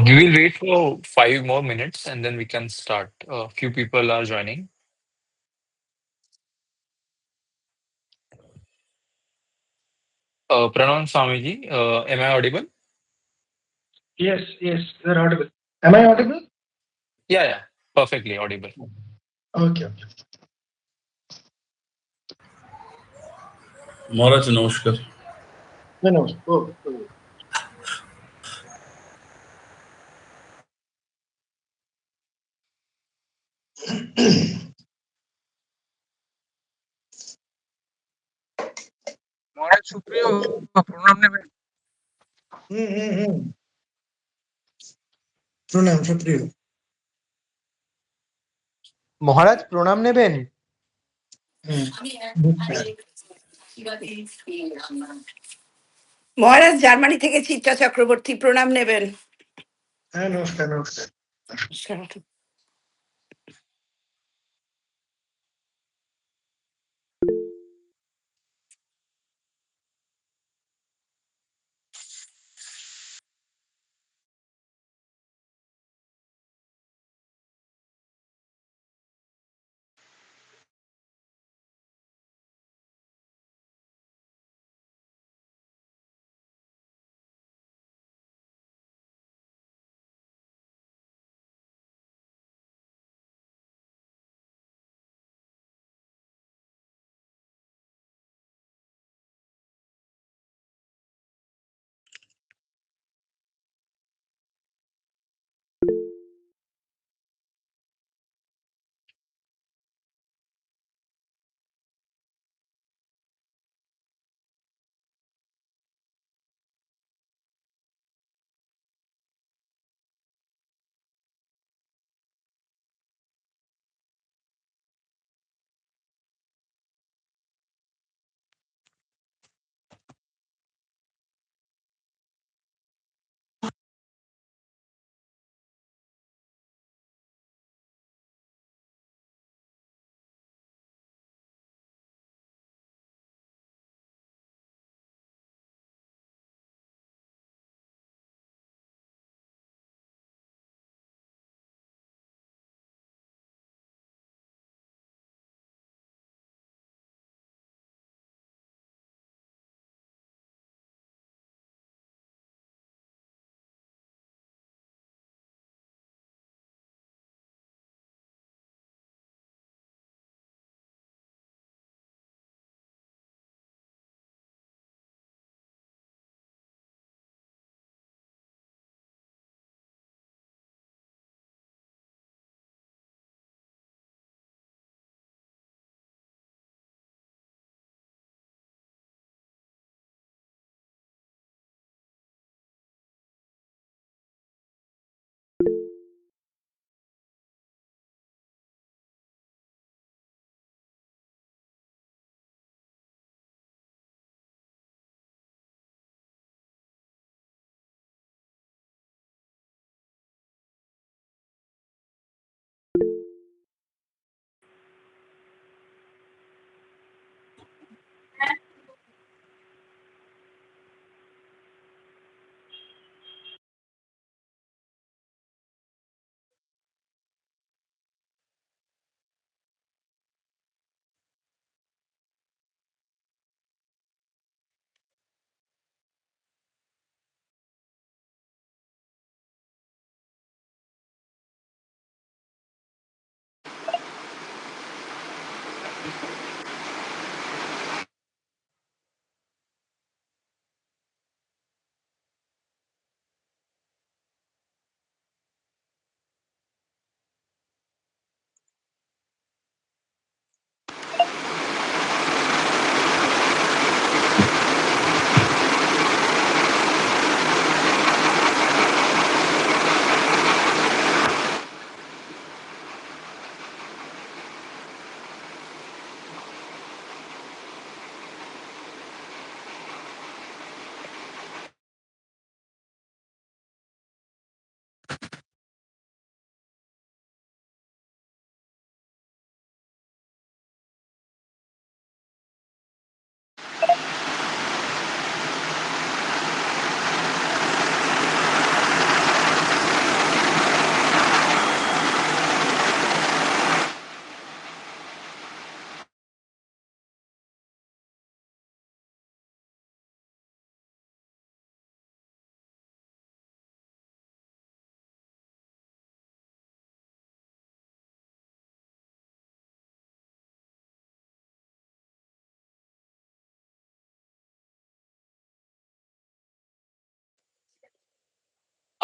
We will wait for 5 more minutes and then we can start. A few people are joining. Pranam Swamiji, am I audible? Yes, yes, you're audible. Am I audible? Yeah, perfectly audible. Okay, okay. Maharaj, namaskar. No. Oh. মহারাজ সুপ্রিয় প্রণাম নেবেন। প্রণাম সুপ্রিয়। মহারাজ প্রণাম নেবেন। মহারাজ Germany থেকে চিত্রা চক্রবর্তী প্রণাম নেবেন। হ্যাঁ, নমস্কার। নমস্কার।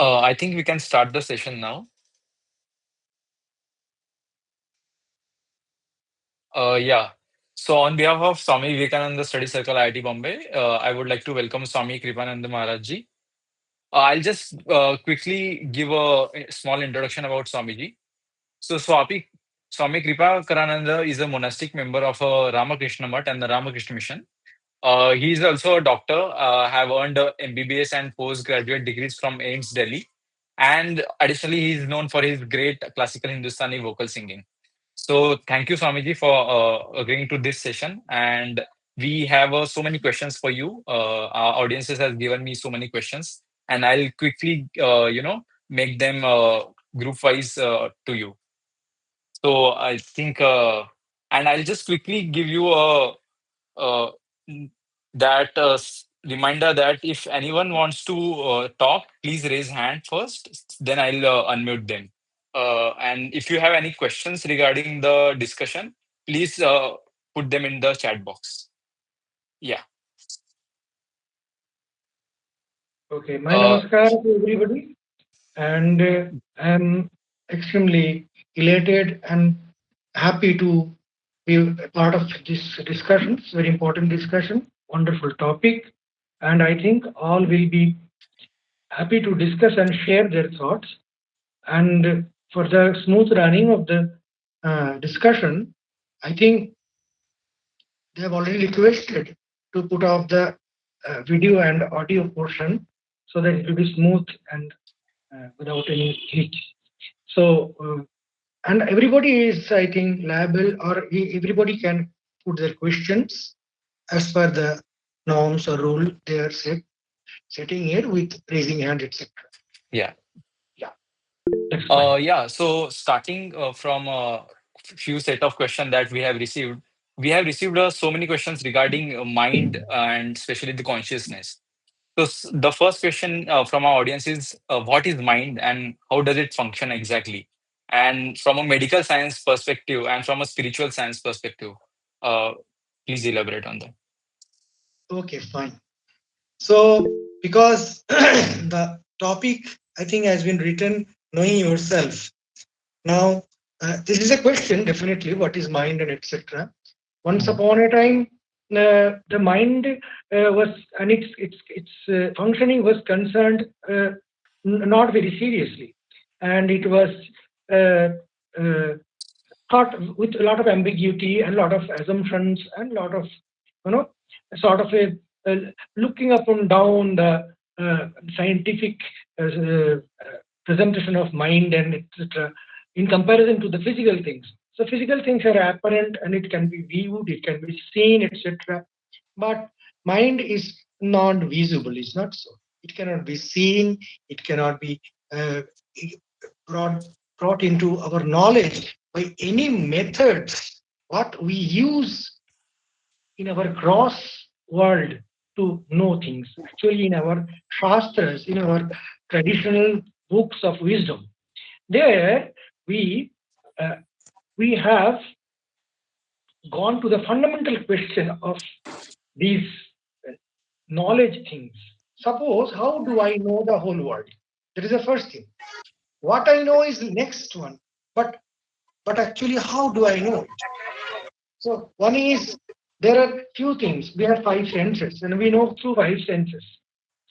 I think we can start the session now. Yeah. So, on behalf of Swami Vivekananda Study Circle IIT Bombay, I would like to welcome Swami Kripananda Maharaj ji. I'll just quickly give a small introduction about Swamiji. So, Swami Kripakarananda is a monastic member of Ramakrishna Mutt and the Ramakrishna Mission. He is also a doctor, have earned MBBS and postgraduate degrees from AIMS Delhi. And additionally, he is known for his great classical Hindustani vocal singing. So thank you, Swamiji, for agreeing to this session. And we have so many questions for you. Our audiences has given me so many questions, and I'll quickly, make them group wise to you. So I think, and I'll just quickly give you a uh, that reminder that if anyone wants to talk, please raise hand first. Then I'll unmute them. And if you have any questions regarding the discussion, please put them in the chat box. Yeah. Okay, my Uh, namaskar to everybody, and I'm extremely elated and happy to be a part of this discussion. It's a very important discussion, wonderful topic, and I think all will be happy to discuss and share their thoughts. And for the smooth running of the discussion, I think they have already requested to put off the video and audio portion so that it will be smooth and without any hitch. So, and everybody is, I think, liable, or everybody can put their questions as per the norms or rule they are setting here with raising hand, etc. yeah. Yeah, that's fine. Yeah. So starting from a few set of questions that we have received so many questions regarding mind and especially the consciousness. So the first question from our audience is, what is mind and how does it function exactly? And from a medical science perspective and from a spiritual science perspective, uh, please elaborate on that. Okay, fine. So, because the topic I think has been written, knowing yourself. Now, this is a question definitely. What is mind and etc. Once upon a time, the mind was, and its functioning was concerned not very seriously, and it was uh, uh, thought with a lot of ambiguity and a lot of assumptions and a lot of, you know, sort of a looking up and down the scientific presentation of mind and etc. in comparison to the physical things. So physical things are apparent and it can be viewed, it can be seen, etc. But mind is non-visible. It's not so. It cannot be seen. It cannot be uh, brought brought into our knowledge by any methods what we use in our gross world to know things. Actually, in our shastras, in our traditional books of wisdom, there we uh, we have gone to the fundamental question of these knowledge things. Suppose, how do I know the whole world? That is the first thing. What I know is the next one. But actually, how do I know it? So one is, there are few things. We have five senses, and we know through five senses.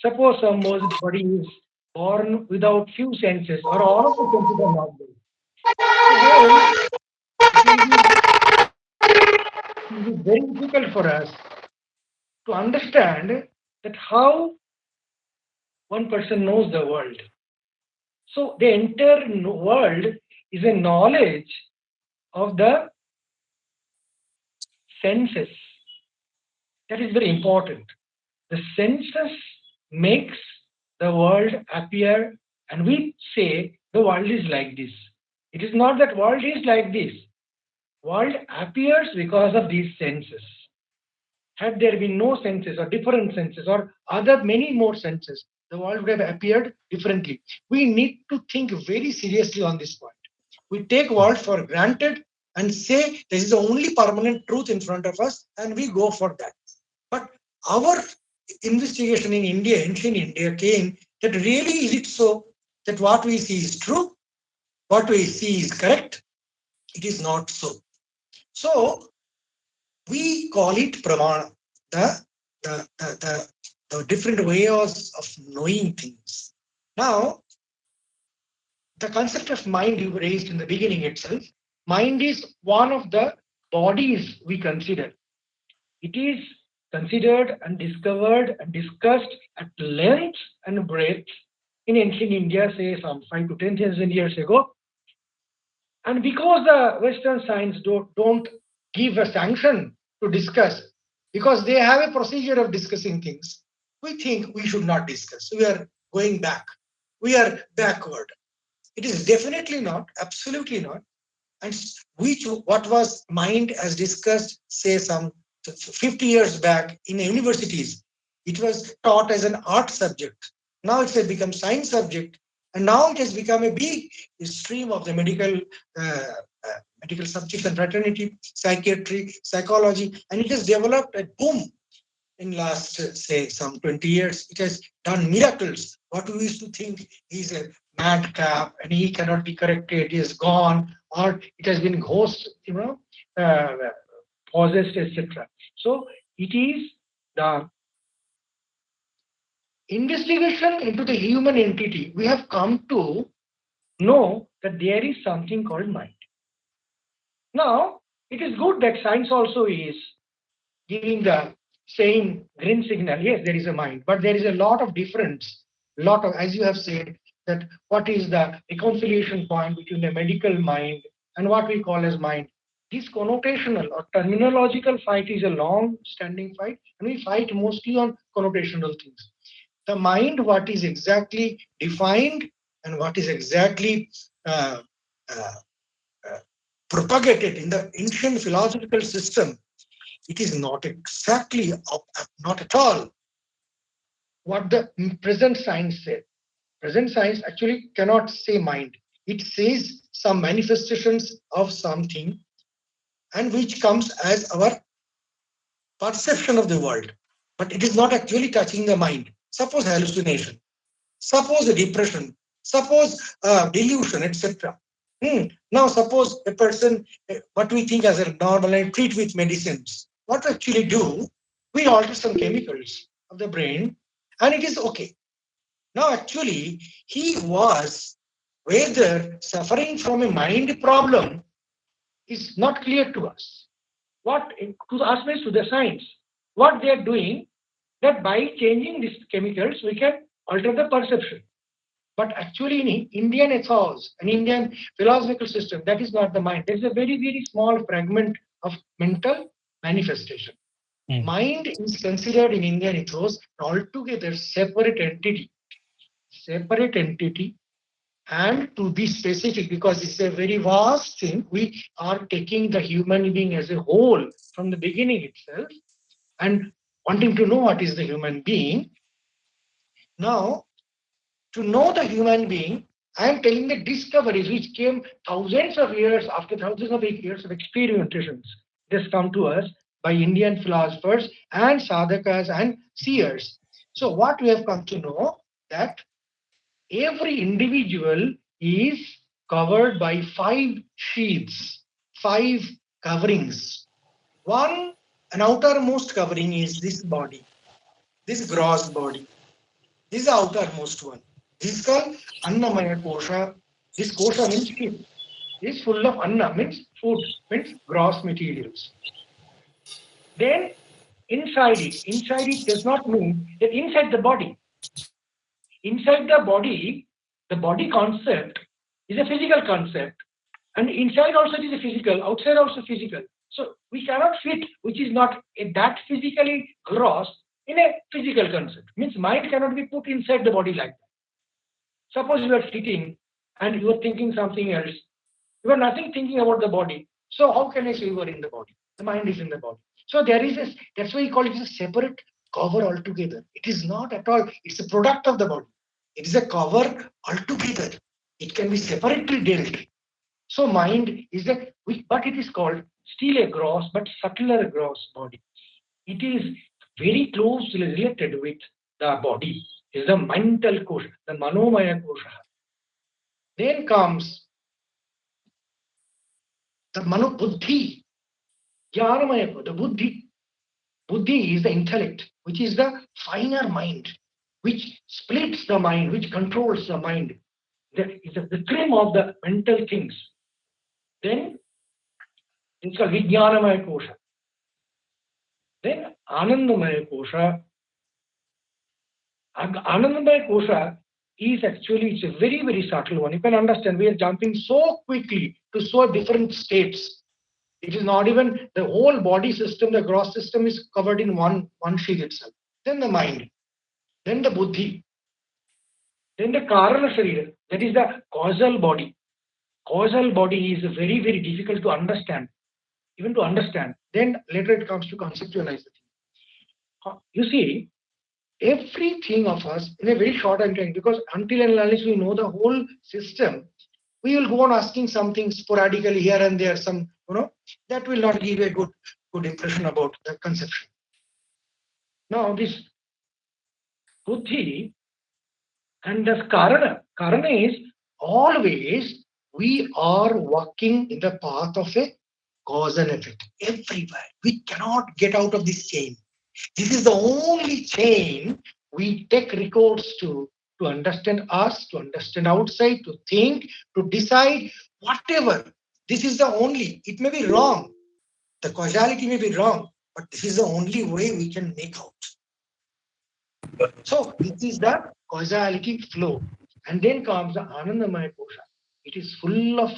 Suppose somebody is born without few senses, or all of the senses are not there. So then it will be very difficult for us to understand that how one person knows the world. So the entire world is a knowledge of the senses. That is very important. The senses makes the world appear, and we say the world is like this. It is not that world is like this. World appears because of these senses. Had there been no senses or different senses or other many more senses, the world would have appeared differently. We need to think very seriously on this point. We take world for granted and say this is the only permanent truth in front of us, and we go for that. But our investigation in India, ancient India, came that really is it so? that what we see is true, what we see is correct. It is not so. So we call it pramana, the different ways of knowing things. Now, the concept of mind you raised in the beginning itself, mind is one of the bodies we consider. It is considered and discovered and discussed at length and breadth in ancient India, say some 5 to 10,000 years ago. And because the Western science don't give a sanction to discuss, because they have a procedure of discussing things, we think we should not discuss. We are going back. We are backward. It is definitely not, absolutely not. And what was mind as discussed, say some 50 years back in universities, it was taught as an art subject. Now it has become science subject, and now it has become a big stream of the medical subjects and fraternity, psychiatry, psychology, and it has developed a boom in last, say, some 20 years. It has done miracles. What we used to think is a madcap and he cannot be corrected, he is gone, or it has been ghost, possessed, etc. So it is the investigation into the human entity. We have come to know that there is something called mind. Now, it is good that science also is giving the same green signal. Yes, there is a mind, but there is a lot of difference. Lot of, as you have said, that what is the reconciliation point between the medical mind and what we call as mind. This connotational or terminological fight is a long-standing fight, and we fight mostly on connotational things. The mind, what is exactly defined and what is exactly uh, uh, propagated in the ancient philosophical system, it is not exactly, not at all what the present science says. Present science actually cannot say mind. It says some manifestations of something, and which comes as our perception of the world. But it is not actually touching the mind. Suppose hallucination, suppose a depression, suppose delusion, etc. Now, suppose a person, what we think as a normal and treat with medicines. What we actually do, we alter some chemicals of the brain, and it is okay. Now, actually, he was whether suffering from a mind problem is not clear to us. What to us means to the science. What they are doing, that by changing these chemicals, we can alter the perception. But actually, in Indian ethos, an Indian philosophical system, that is not the mind. There is a very, very small fragment of mental manifestation. Mind is considered in Indian ethos altogether separate entity. Separate entity, and to be specific, because it's a very vast thing, we are taking the human being as a whole from the beginning itself and wanting to know what is the human being. Now, to know the human being, I am telling the discoveries which came thousands of years after thousands of years of experimentations. This come to us by Indian philosophers and sadhakas and seers. So what we have come to know, that every individual is covered by 5 sheaths, 5 coverings. One, an outermost covering is this body, this gross body. This is the outermost one. This is called Annamaya Kosha. This Kosha means sheath. This is full of Anna, means food, means gross materials. Then inside it does not mean that inside the body. Inside the body concept is a physical concept. And inside also it is a physical, outside also physical. So we cannot fit which is not that physically gross in a physical concept. Means mind cannot be put inside the body like that. Suppose you are sitting and you are thinking something else. You are nothing thinking about the body. So how can I say you are in the body? The mind is in the body. So there is that's why we call it a separate cover altogether. It is not at all, it's a product of the body. It is a cover altogether. It can be separately dealt. So mind is but it is called still a gross but subtler gross body. It is very closely related with the body. It is the mental kosha, the manomaya kosha. Then comes the Manu Buddhi, Jnanamaya, the Buddhi. Buddhi is the intellect, which is the finer mind, which splits the mind, which controls the mind. That is the trim of the mental things. Then it's called Vijnanamaya Kosha. Then Anandamaya Kosha. Anandamaya Kosha is actually, it's a very, very subtle one. You can understand, we are jumping so quickly to so different states. It is not even the whole body system, the gross system is covered in one sheet itself. Then the mind, then the buddhi, then the karana sharira, that is the causal body. Causal body is very, very difficult to understand, even to understand. Then later it comes to conceptualize the thing. You see, everything of us in a very short time, because until and unless we know the whole system, we will go on asking something sporadically here and there, some, that will not give a good impression about the conception. Now this buddhi and the karana is always we are walking in the path of a cause and effect everywhere. We cannot get out of this chain. This is the only chain we take recourse to understand us, to understand outside, to think, to decide, whatever. This is the only, it may be wrong. The causality may be wrong, but this is the only way we can make out. So this is the causality flow. And then comes the Anandamaya Kosha. It is full of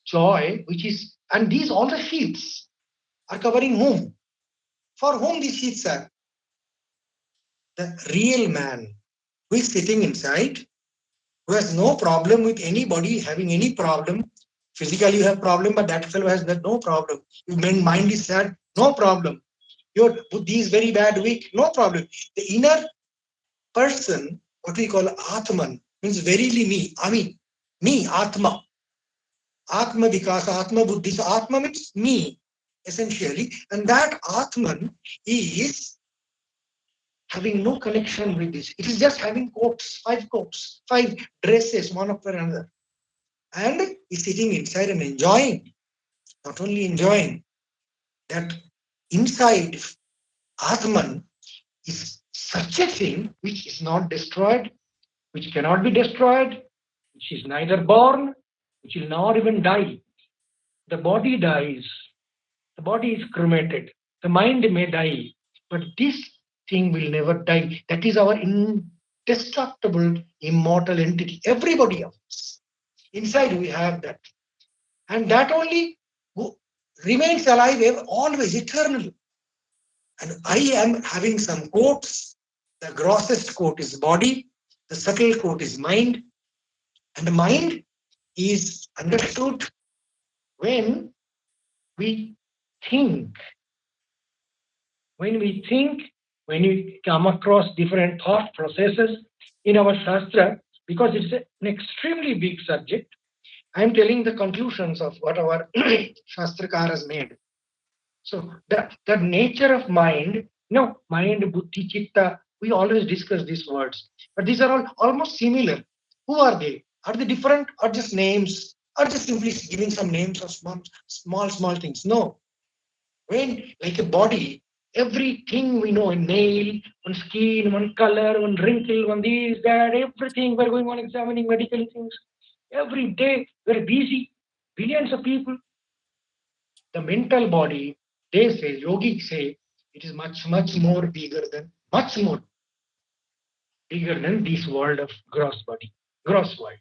joy, which is, and these all the sheets are covering whom? For whom these sheets are? The real man who is sitting inside, who has no problem with anybody having any problem. Physically you have problem, but that fellow has no problem. Your mind is sad, no problem. Your buddhi is very bad, weak, no problem. The inner person, what we call Atman, means verily me. I mean, me, Atma. Atma because Atma Buddhi. So Atma means me, essentially. And that Atman is having no connection with this. It is just having coats, five dresses, one after another. And is sitting inside and enjoying. Not only enjoying, that inside Atman is such a thing which is not destroyed, which cannot be destroyed, which is neither born, which will not even die. The body dies. The body is cremated. The mind may die, but this thing will never die. That is our indestructible, immortal entity. Everybody of us. Inside we have that. And that only remains alive always, eternally. And I am having some coats. The grossest coat is body. The subtle coat is mind. And the mind is understood when we think. When we think, when we come across different thought processes in our Shastra, because it's an extremely big subject, I am telling the conclusions of what our Shastrakaras has made. So the nature of mind, mind, buddhi, chitta, we always discuss these words, but these are all almost similar. Who are they? Are they different or just names? Or just simply giving some names of small things? No. When, like a body, everything we know, a nail, one skin, one color, one wrinkle, one this, that, everything we're going on examining medical things. Every day we're busy, billions of people. The mental body, they say, yogis say, it is much more bigger than this world of gross world.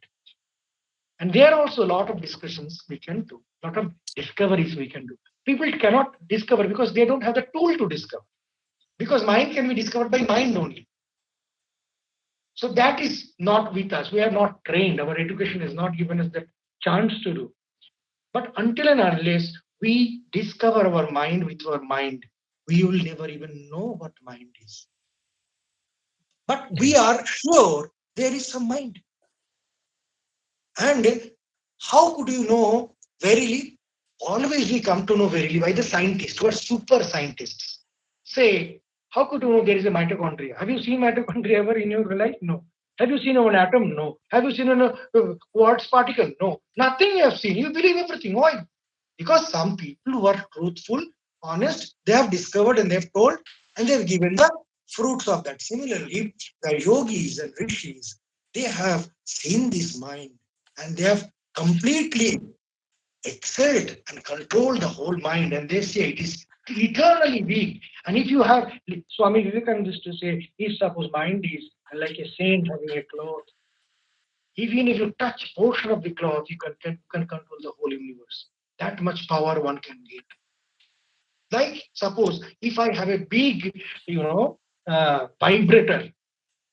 And there are also a lot of discussions we can do, a lot of discoveries we can do. People cannot discover because they don't have the tool to discover. Because mind can be discovered by mind only. So that is not with us. We are not trained. Our education has not given us the chance to do. But until and unless we discover our mind with our mind, we will never even know what mind is. But we are sure there is some mind. And how could you know verily? Always we come to know verily by the scientists who are super scientists. Say, how could you know there is a mitochondria? Have you seen mitochondria ever in your life? No. Have you seen an atom? No. Have you seen a quartz particle? No. Nothing you have seen. You believe everything. Why? Because some people who are truthful, honest, they have discovered and they have told and they have given the fruits of that. Similarly, the yogis and rishis, they have seen this mind and they have completely excelled and controlled the whole mind, and they say it is eternally weak. And if you have Swami Vivekananda used to say, if suppose mind is like a saint having a cloth, even if you touch portion of the cloth, you can control the whole universe. That much power one can get. Like suppose if I have a big, vibrator.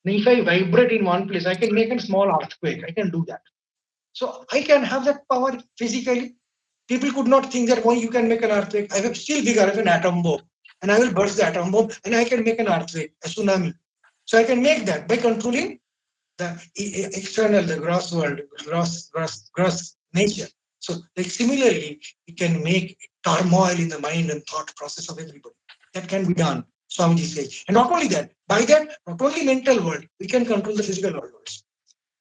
If I vibrate in one place, I can make a small earthquake. I can do that. So I can have that power physically. People could not think that, why you can make an earthquake. I have still bigger as an atom bomb, and I will burst the atom bomb, and I can make an earthquake, a tsunami. So I can make that by controlling the external, the gross world, gross nature. So, like similarly, we can make turmoil in the mind and thought process of everybody. That can be done, Swamiji says. And not only that, by that, not only mental world, we can control the physical world also.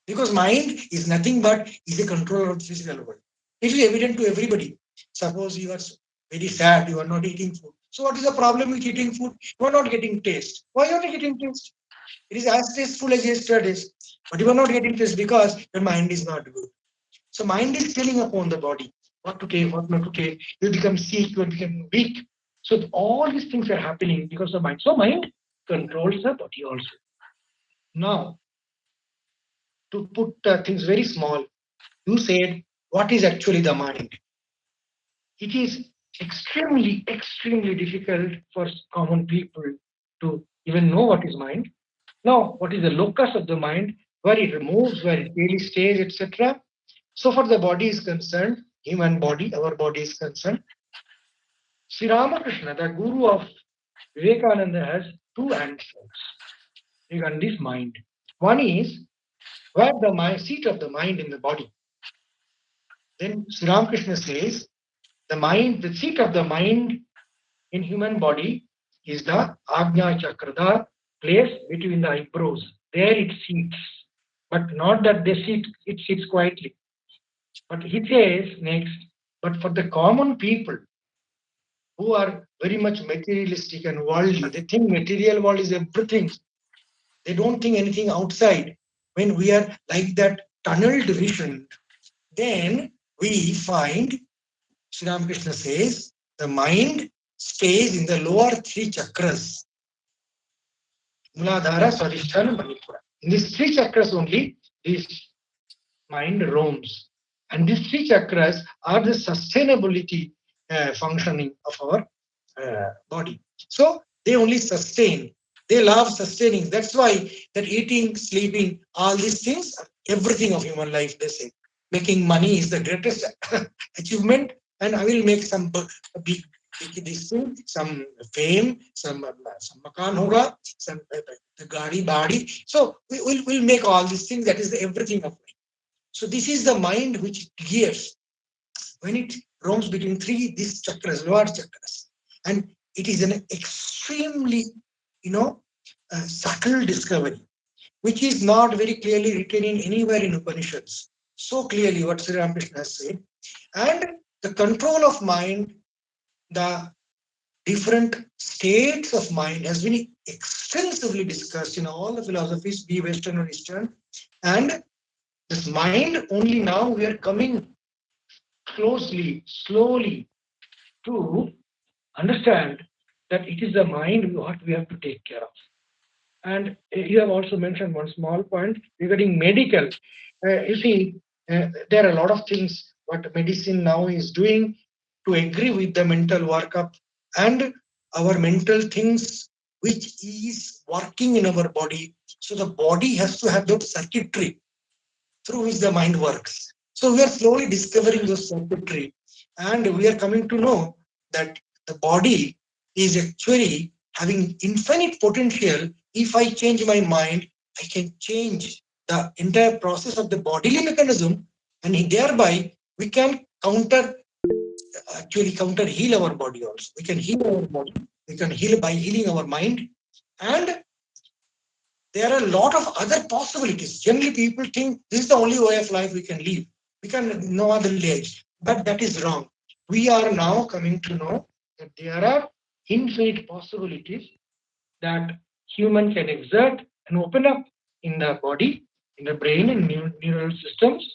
Because mind is nothing but is a controller of the physical world. It is evident to everybody. Suppose you are very sad, you are not eating food. So what is the problem with eating food? You are not getting taste. Why are you not getting taste? It is as tasteful as yesterday's. But you are not getting taste because your mind is not good. So mind is telling upon the body what to take, what not to take. You become sick, you become weak. So all these things are happening because of mind. So mind controls the body also. Now, to put things very small, you said, what is actually the mind? It is extremely, extremely difficult for common people to even know what is mind. Now, what is the locus of the mind, where it moves, where it really stays, etc. So far the body is concerned, human body, our body is concerned. Sri Ramakrishna, the guru of Vivekananda, has two answers regarding this mind. One is where the seat of the mind in the body. Then Sri Ramakrishna says the mind, the seat of the mind in human body is the Ajna Chakra, the place between the eyebrows. There it sits, but not that it sits quietly. But he says next, but for the common people who are very much materialistic and worldly, they think material world is everything. They don't think anything outside. When we are like that tunneled vision, then we find, Sri Ramakrishna says, the mind stays in the lower three chakras. Muladhara, Swadhisthana, Manipura. In these three chakras only, this mind roams. And these three chakras are the sustainability functioning of our body. So they only sustain. They love sustaining. That's why that eating, sleeping, all these things, everything of human life, they say. Making money is the greatest achievement, and I will make some big this thing, some fame, some makan hoga, some the gadi badi. So we'll make all these things. That is the everything of life. So this is the mind which gears when it roams between these chakras, lower chakras, and it is an extremely, subtle discovery, which is not very clearly written in anywhere in Upanishads. So clearly, what Sri Ramakrishna has said, and the control of mind, the different states of mind has been extensively discussed in all the philosophies, be Western or Eastern, and this mind only now we are coming closely, slowly to understand that it is the mind what we have to take care of. And you have also mentioned one small point regarding medical. You see, there are a lot of things what medicine now is doing to agree with the mental workup and our mental things which is working in our body. So the body has to have that circuitry through which the mind works. So we are slowly discovering those circuitry, and we are coming to know that the body is actually having infinite potential. If I change my mind, I can change the entire process of the bodily mechanism, and thereby we can counter heal our body also. We can heal our body. We can heal by healing our mind, and there are a lot of other possibilities. Generally, people think this is the only way of life we can live. We can no other lives, but that is wrong. We are now coming to know that there are infinite possibilities that human can exert and open up in the body, in the brain and neural systems,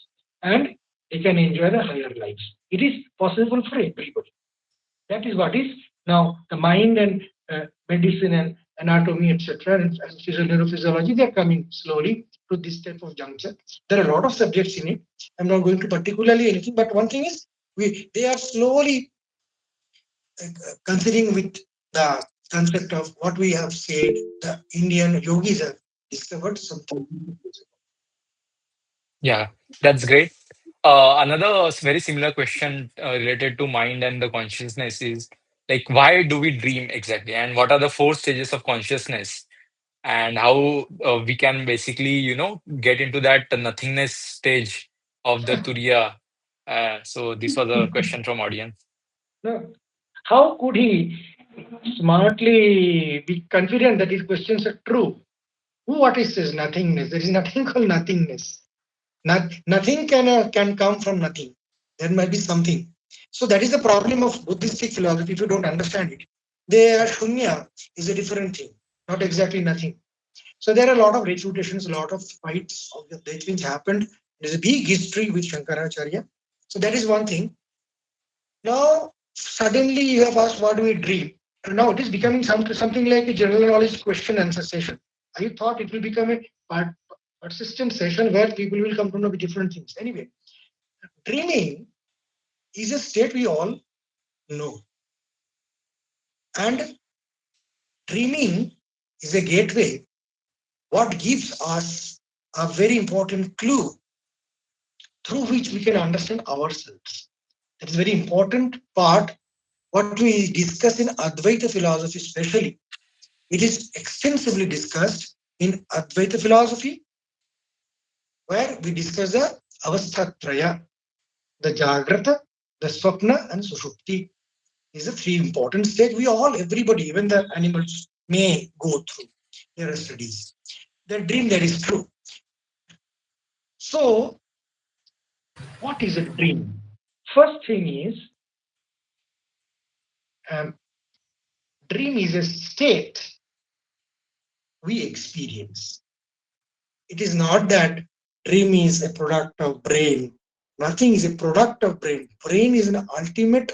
and they can enjoy the higher lives. It is possible for everybody. That is what is now the mind and medicine and anatomy, etc., and neurophysiology. They are coming slowly to this type of juncture. There are a lot of subjects in it. I'm not going to particularly anything, but one thing is they are slowly considering with the concept of what we have said. The Indian yogis have discovered something. Yeah, that's great. Another very similar question related to mind and the consciousness is like, why do we dream exactly? And what are the four stages of consciousness? And how we can basically, get into that nothingness stage of the Turiya. So this was a question from audience. No. How could he smartly be confident that his questions are true? What is this nothingness? There is nothing called nothingness. Nothing can come from nothing. There might be something. So that is the problem of Buddhistic philosophy. If you don't understand it, there shunya is a different thing, not exactly nothing. So there are a lot of refutations, a lot of fights of the which happened. There's a big history with Shankaracharya. So that is one thing. Now suddenly you have asked, what do we dream? And now it is becoming something like a general knowledge question answer session. I thought it will become a persistent session where people will come to know different things. Anyway, dreaming is a state we all know. And dreaming is a gateway, what gives us a very important clue through which we can understand ourselves. That is a very important part, what we discuss in Advaita philosophy especially. It is extensively discussed in Advaita philosophy, where we discuss the avasthatraya, the jagrata, the swapna, and sushupti. These are three important states we all, everybody, even the animals, may go through. There are studies. The dream, that is true. So, what is a dream? First thing is, dream is a state we experience. It is not that dream is a product of brain. Nothing is a product of brain. Brain is an ultimate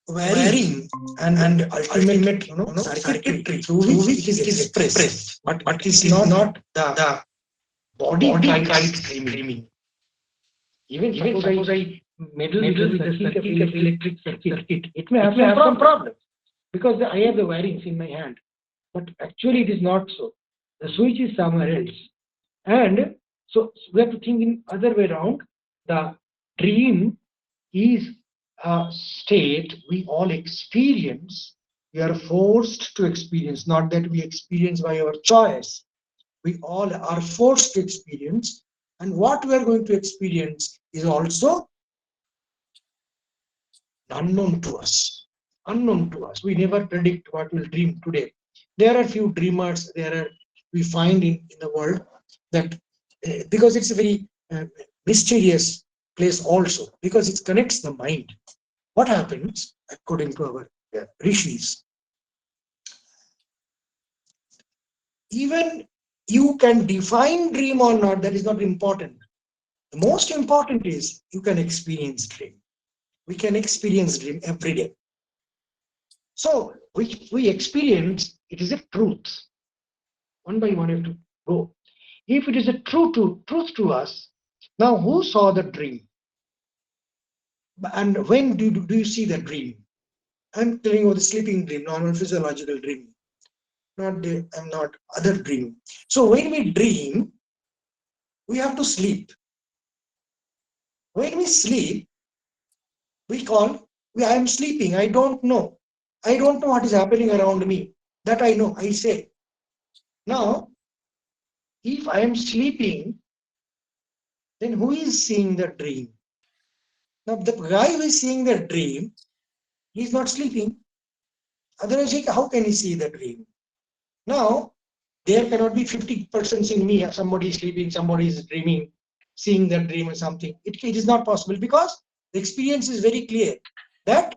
wiring and ultimate circuitry through which it is expressed. But it is not the body guides dreaming. Even suppose I meddle with the circuit of electric circuit, it may have some problem because I have the wirings in my hand. But actually it is not so. The switch is somewhere else. And so we have to think in other way around. The dream is a state we all experience. We are forced to experience, not that we experience by our choice. We all are forced to experience. And what we are going to experience is also unknown to us. Unknown to us. We never predict what we'll dream today. There are few dreamers we find in the world that because it's a very mysterious place also, because it connects the mind. What happens, according to our rishis, even you can define dream or not, that is not important. The most important is you can experience dream. We can experience dream every day. So we experience, it is a truth. One by one you have to go. If it is a truth to us, now who saw the dream? And when do you see the dream? I'm telling you the sleeping dream, normal physiological dream. I'm not other dream. So when we dream, we have to sleep. When we sleep, I am sleeping. I don't know. I don't know what is happening around me. That I know. I say. Now, if I am sleeping, then who is seeing the dream? Now, the guy who is seeing the dream, he is not sleeping. Otherwise, how can he see the dream? Now, there cannot be 50% in me. Somebody is sleeping, somebody is dreaming, seeing that dream or something. It is not possible because the experience is very clear that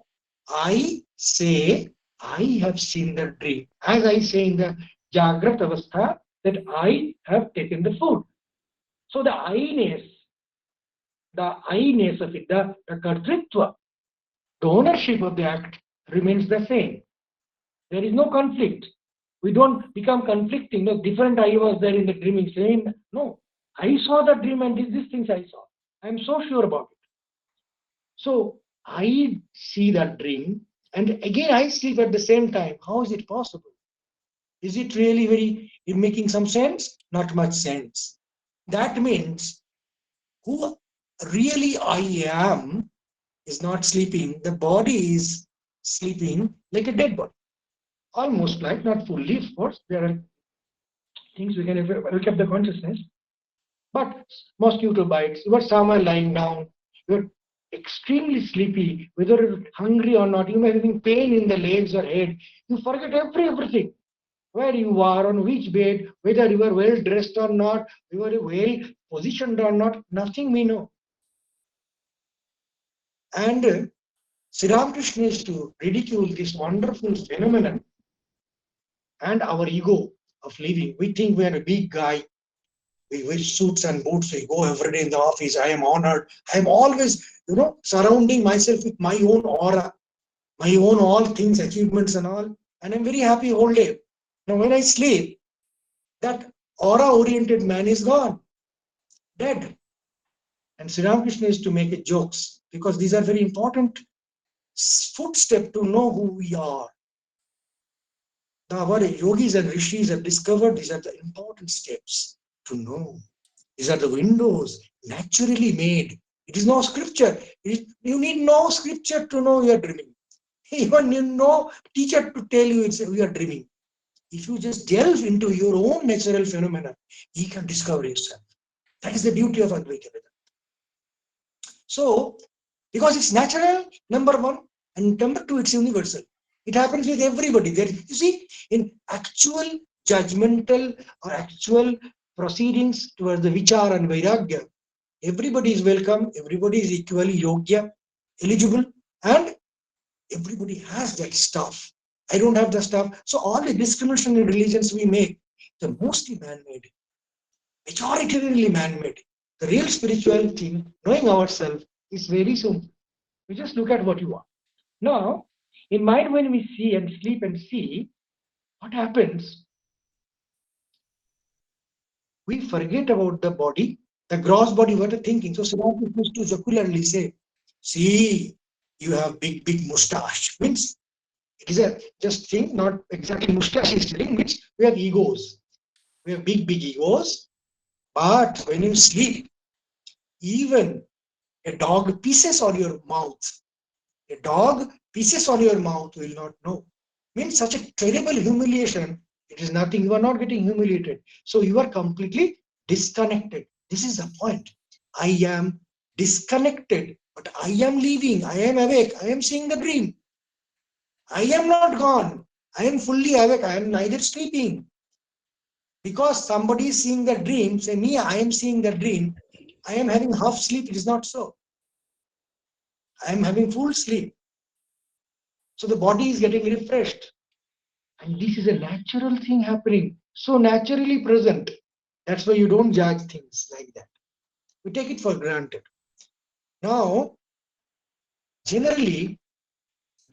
I say I have seen the dream. As I say in the Jagrat Avastha that I have taken the food. So the I-ness of it, the kartritva, the ownership of the act remains the same. There is no conflict. We don't become conflicting. No, different I was there in the dreaming saying, no, I saw the dream and these things I saw. I am so sure about it. So I see that dream and again I sleep at the same time. How is it possible? Is it really making some sense? Not much sense. That means who really I am is not sleeping. The body is sleeping like a dead body. Almost like, not fully, of course. There are things we can wake up the consciousness. But mosquito bites, you are somewhere lying down, you're extremely sleepy, whether you're hungry or not, you may be having pain in the legs or head. You forget everything. Where you are, on which bed, whether you are well dressed or not, you are well positioned or not, nothing we know. And Sri Ramakrishna is to ridicule this wonderful phenomenon and our ego of living. We think we are a big guy. We wear suits and boots. We go every day in the office. I am honored. I am always, surrounding myself with my own aura, my own all things, achievements and all. And I'm very happy all day. Now, when I sleep, that aura-oriented man is gone, dead. And Sri Ramakrishna is to make it jokes because these are very important footsteps to know who we are. Our yogis and rishis have discovered these are the important steps to know. These are the windows naturally made. It is no scripture. You need no scripture to know you are dreaming. Even you know teacher to tell you you are dreaming. If you just delve into your own natural phenomena, you can discover yourself. That is the beauty of Advaita Vedanta. So, because it's natural, number one, and number two, it's universal. It happens with everybody. There, you see, in actual judgmental or actual proceedings towards the vichar and vairagya, everybody is welcome, everybody is equally yogya, eligible, and everybody has that stuff. I don't have the stuff. So all the discrimination in religions we make, they're mostly man-made, majoritarily man-made. The real spiritual thing, knowing ourselves, is very simple. We just look at what you are. Now, in mind, when we see and sleep and see, what happens? We forget about the body, the gross body, what are thinking. So Siddhartha used to jocularly say, see, you have big mustache. Means it is a just thing, not exactly mustache is telling, means we have egos. We have big egos. But when you sleep, even a dog pisses on your mouth. A dog pisses on your mouth will not know. Means such a terrible humiliation. It is nothing. You are not getting humiliated. So you are completely disconnected. This is the point. I am disconnected, but I am living. I am awake. I am seeing the dream. I am not gone. I am fully awake. I am neither sleeping. Because somebody is seeing the dream, say me, I am seeing the dream. I am having half sleep. It is not so. I am having full sleep. So the body is getting refreshed. And this is a natural thing happening. So naturally present. That's why you don't judge things like that. We take it for granted. Now, generally,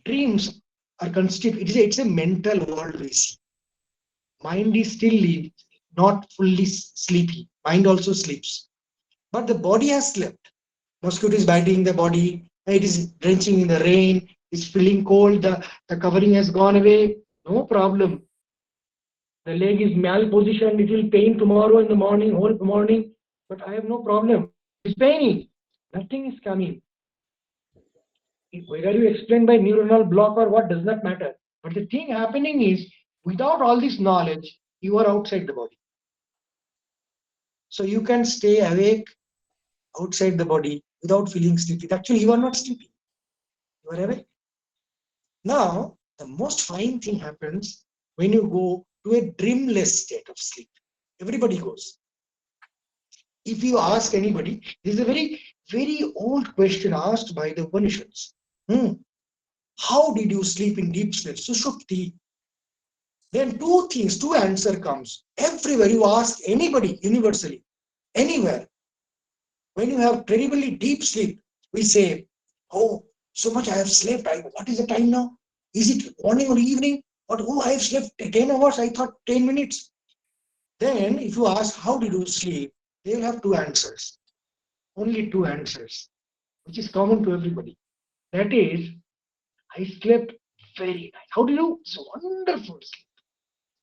dreams are constituted. It's a mental world we see. Mind is still not fully sleepy. Mind also sleeps. But the body has slept. Mosquito is biting the body. It is drenching in the rain. It's feeling cold. The covering has gone away. No problem. The leg is malpositioned. It will pain tomorrow in the morning, whole morning. But I have no problem. It's paining. Nothing is coming. Whether you explain by neuronal block or what does not matter. But the thing happening is, without all this knowledge, you are outside the body. So you can stay awake outside the body without feeling sleepy. Actually, you are not sleeping. You are awake. Now, the most fine thing happens when you go to a dreamless state of sleep. Everybody goes. If you ask anybody, this is a very, very old question asked by the Upanishads. How did you sleep in deep sleep? Sushupti. Then two answer comes. Everywhere you ask anybody, universally, anywhere. When you have terribly deep sleep, we say, oh, so much I have slept. What is the time now? Is it morning or evening? Or, oh, I have slept 10 hours. I thought 10 minutes. Then if you ask, how did you sleep? They will have two answers. Only two answers, which is common to everybody. That is, I slept very nice. How do you? It's wonderful sleep.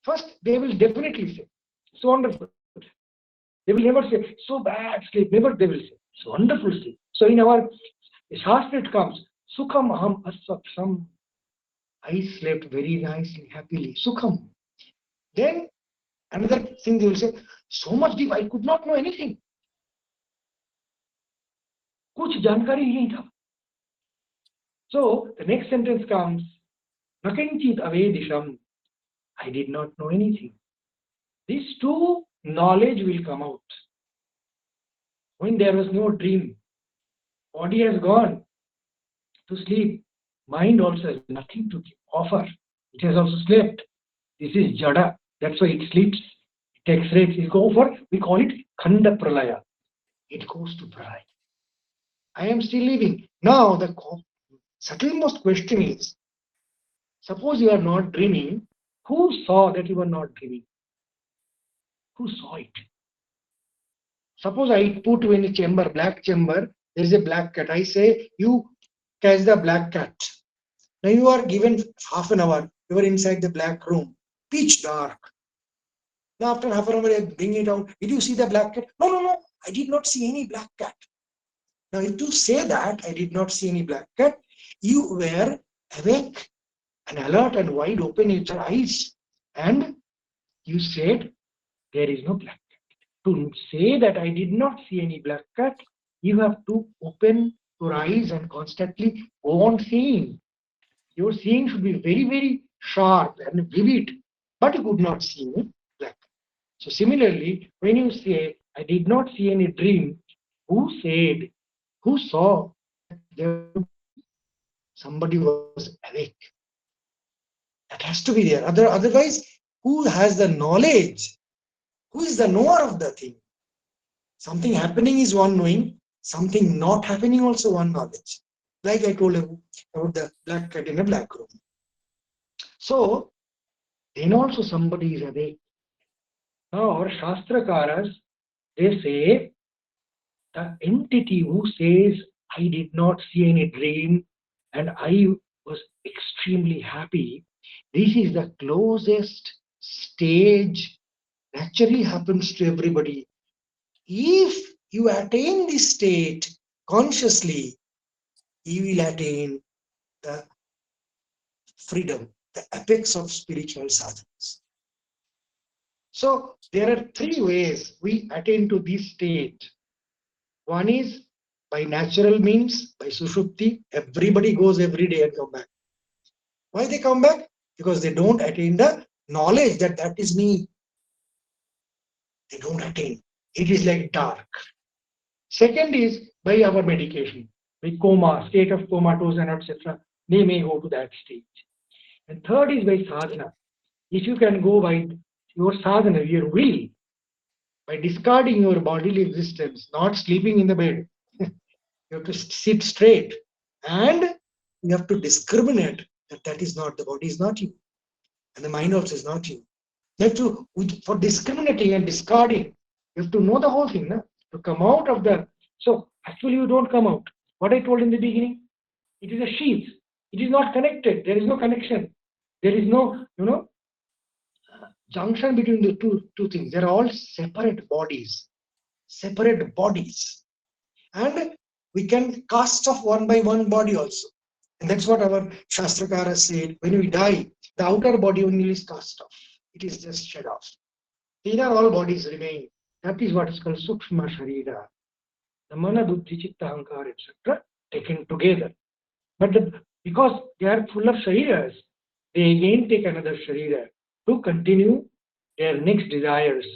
First, they will definitely say, it's wonderful. They will never say, so bad sleep. Never they will say, it's wonderful sleep. So in our Shastra it comes, Sukham aham asapsam. I slept very nicely, happily. Sukham. Then another thing they will say, so much deep, I could not know anything. Kuch jankari hi nahi tha. So the next sentence comes, Nakanchit avedisham. I did not know anything. These two knowledge will come out. When there was no dream, body has gone to sleep, mind also has nothing to offer. It has also slept. This is jada. That's why it sleeps. It takes rest. It goes for, we call it khanda pralaya. It goes to pralaya. I am still living. Now the subtlemost question is, suppose you are not dreaming, who saw that you are not dreaming? Who saw it? Suppose I put you in a chamber, black chamber, there is a black cat. I say, you catch the black cat. Now you are given half an hour. You are inside the black room, pitch dark. Now after half an hour, I bring it out. Did you see the black cat? No. I did not see any black cat. Now if you say that I did not see any black cat, you were awake and alert and wide open in your eyes. And you said, there is no black cat. To say that I did not see any black cat, you have to open your eyes and constantly go on seeing. Your seeing should be very, very sharp and vivid, but you could not see any black cat. So similarly, when you say, I did not see any dream, who said, who saw somebody was awake? That has to be there. Otherwise, who has the knowledge? Who is the knower of the thing? Something happening is one knowing, something not happening also one knowledge. Like I told you about the black cat in a black room. So, then also somebody is awake. Now our Shastrakaras, they say, the entity who says, I did not see any dream and I was extremely happy, this is the closest stage, naturally happens to everybody. If you attain this state consciously, you will attain the freedom, the apex of spiritual sadhanas. So there are three ways we attain to this state. One is by natural means, by sushupti. Everybody goes every day and come back. Why they come back? Because they don't attain the knowledge that that is me. They don't attain. It is like dark. Second is by our medication, by coma, state of comatose and etc. They may go to that stage. And third is by sadhana. If you can go by your sadhana, your will, by discarding your bodily existence, not sleeping in the bed, you have to sit straight and you have to discriminate that that is not, the body is not you and the mind also is not you. You have to, for discriminating and discarding, you have to know the whole thing, no? To come out of the, so actually you don't come out. What I told in the beginning, it is a sheath. It is not connected. There is no connection. There is no, junction between the two things. They are all separate bodies. Separate bodies. And we can cast off one by one body also. And that's what our Shastrakara said. When we die, the outer body only is cast off. It is just shed off. The inner all bodies remain. That is what is called Sukshma Sharira. The Mana, Buddhi, Chitta, Ahankara, etc. taken together. But because they are full of Shariras, they again take another Sharira to continue their next desires.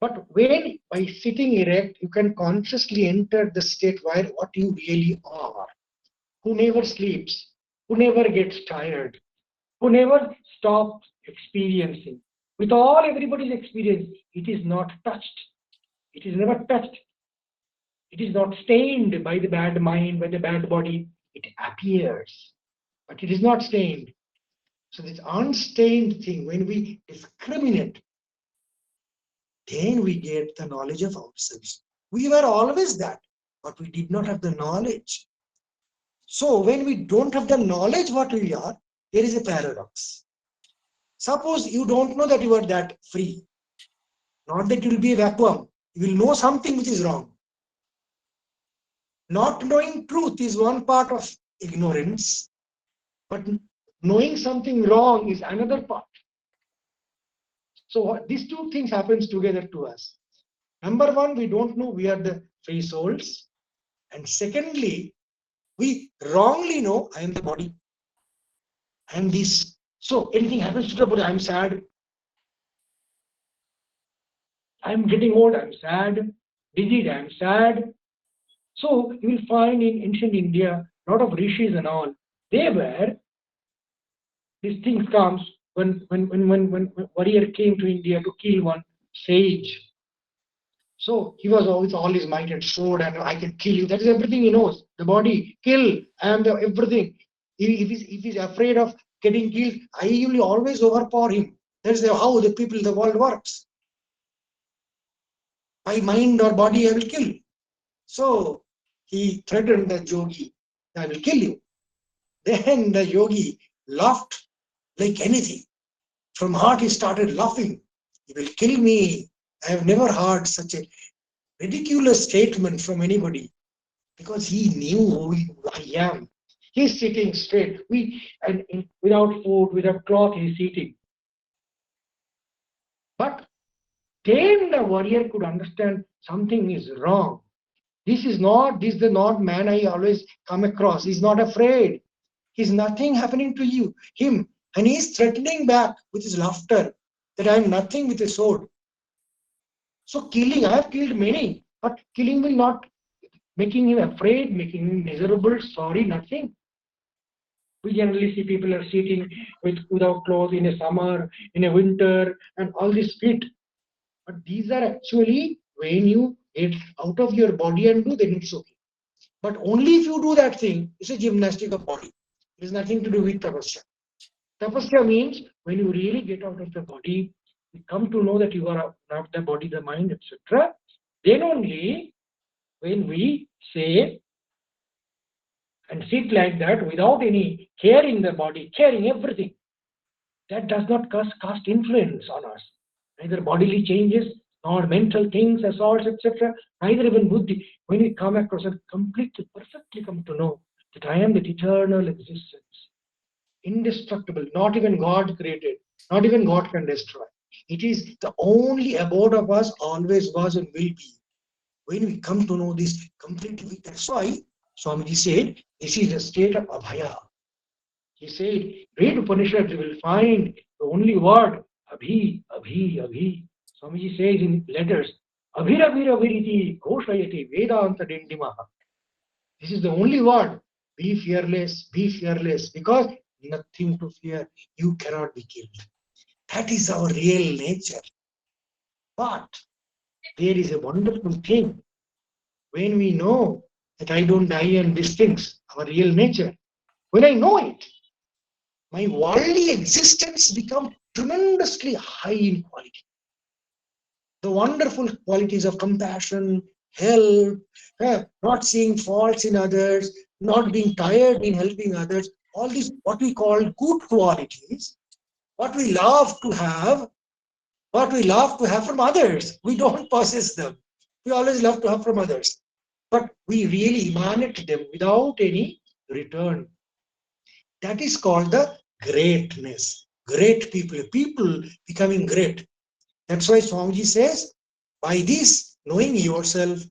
But when by sitting erect, you can consciously enter the state where what you really are, who never sleeps, who never gets tired, who never stops experiencing. With all everybody's experience, it is not touched. It is never touched. It is not stained by the bad mind, by the bad body. It appears, but it is not stained. So this unstained thing, when we discriminate, then we get the knowledge of ourselves. We were always that, but we did not have the knowledge. So when we don't have the knowledge what we are, there is a paradox. Suppose you don't know that you are that free. Not that you will be a vacuum. You will know something which is wrong. Not knowing truth is one part of ignorance, but knowing something wrong is another part. So these two things happens together to us. Number one, we don't know we are the free souls. And secondly, we wrongly know I am the body. I am this. So anything happens to the body, I am sad. I am getting old, I am sad. Disease, I am sad. So you will find in ancient India, a lot of rishis and all, they were, these things comes when warrior came to India to kill one sage. So he was always all his might and sword, and I can kill you. That is everything he knows. The body, kill, I am the everything. If he's afraid of getting killed, I will always overpower him. That's how the people, the world works. By mind or body, I will kill. So he threatened the yogi, I will kill you. Then the yogi laughed like anything. From heart he started laughing. He will kill me. I have never heard such a ridiculous statement from anybody, because he knew who I am. He's sitting straight. Without food, without cloth, he's eating. But then the warrior could understand something is wrong. This is the not man I always come across. He's not afraid. He's nothing happening to him. And he's threatening back with his laughter that I am nothing with a sword. So killing, I have killed many, but killing will not making him afraid, making him miserable, sorry, nothing. We generally see people are sitting without clothes in a summer, in a winter, and all this fit. But these are actually when you get out of your body and do, then it's okay. But only if you do that thing, it's a gymnastic of body. It has nothing to do with tapasya. Tapasya means when you really get out of the body, you come to know that you are not the body, the mind, etc. Then only when we say and sit like that without any caring the body, caring everything, that does not cast influence on us. Neither bodily changes, nor mental things, assaults, etc. Neither even buddhi. When we come across and completely, perfectly come to know that I am that eternal existence, indestructible, not even God created, not even God can destroy. It is the only abode of us, always was and will be. When we come to know this completely, that's why Swamiji said, this is a state of abhaya. He said, read Upanishads, you will find the only word, abhi, abhi, abhi. Swamiji says in letters, abhiraviriti ghoshayati vedanta dindimaha. This is the only word. Be fearless, because nothing to fear. You cannot be killed. That is our real nature. But there is a wonderful thing. When we know that I don't die and these things, our real nature, when I know it, my worldly existence becomes tremendously high in quality. The wonderful qualities of compassion, help, not seeing faults in others, not being tired in helping others, all these what we call good qualities, what we love to have from others. We don't possess them. We always love to have from others. But we really emanate them without any return. That is called the greatness. Great people becoming great. That's why Swamiji says, by this knowing yourself,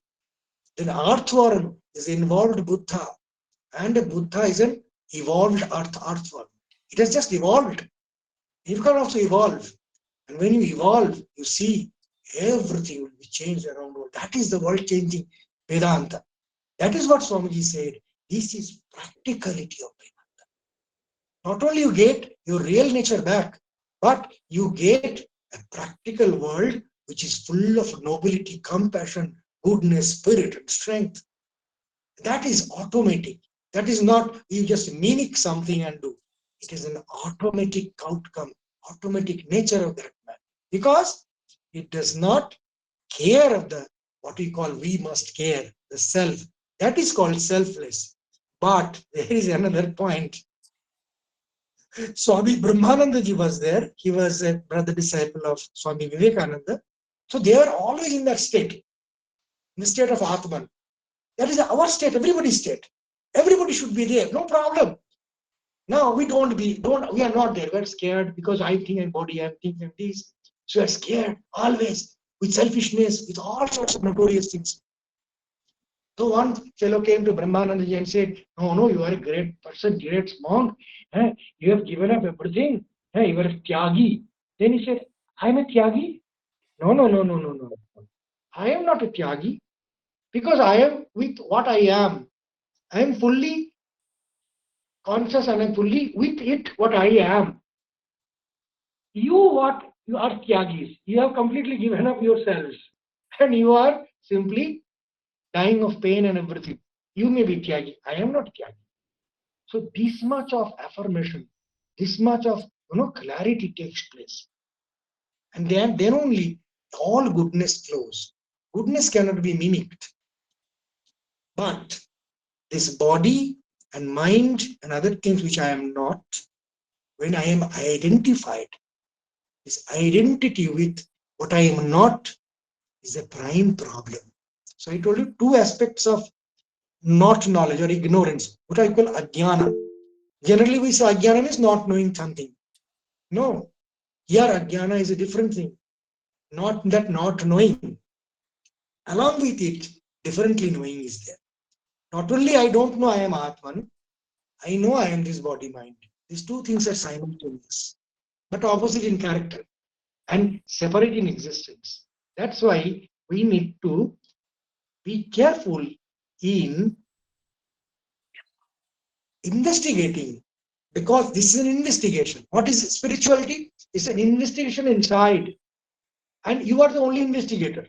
then Arthvarn is involved Buddha, and Buddha is an evolved Arthvarn. It has just evolved. You can also evolve. And when you evolve, you see everything will be changed around the world. That is the world changing Vedanta. That is what Swamiji said. This is practicality of Vedanta. Not only you get your real nature back, but you get a practical world which is full of nobility, compassion, goodness, spirit, and strength. That is automatic. That is not you just mimic something and do. It is an automatic outcome, automatic nature of that man. Because it does not care of the what we call we must care, the self. That is called selfless. But there is another point. Swami Brahmanandaji was there. He was a brother disciple of Swami Vivekananda. So they are always in that state, in the state of Atman. That is our state, everybody's state. Everybody should be there, no problem. Now we we are not there. We're scared because I think I'm body, I'm thinking this. So we're scared always with selfishness, with all sorts of notorious things. So one fellow came to Brahmanandaji and said, no, you are a great person, great monk. You have given up everything. You are a tyagi. Then he said, I'm a tyagi? No. I am not a tyagi because I am with what I am. I am fully conscious and I am fully with it what I am. You are tyagis. You have completely given up yourselves and you are simply dying of pain and everything. You may be tyagi. I am not tyagi. So this much of affirmation, this much of clarity takes place. And then only all goodness flows. Goodness cannot be mimicked. But this body and mind and other things which I am not, when I am identified, this identity with what I am not is a prime problem. So I told you two aspects of not knowledge or ignorance, what I call ajnana. Generally we say ajnana is not knowing something. No, here ajnana is a different thing. Not that not knowing. Along with it, differently knowing is there. Not only I don't know I am Atman, I know I am this body mind. These two things are simultaneous, but opposite in character and separate in existence. That's why we need to be careful in investigating, because this is an investigation. What is spirituality? It's an investigation inside, and you are the only investigator.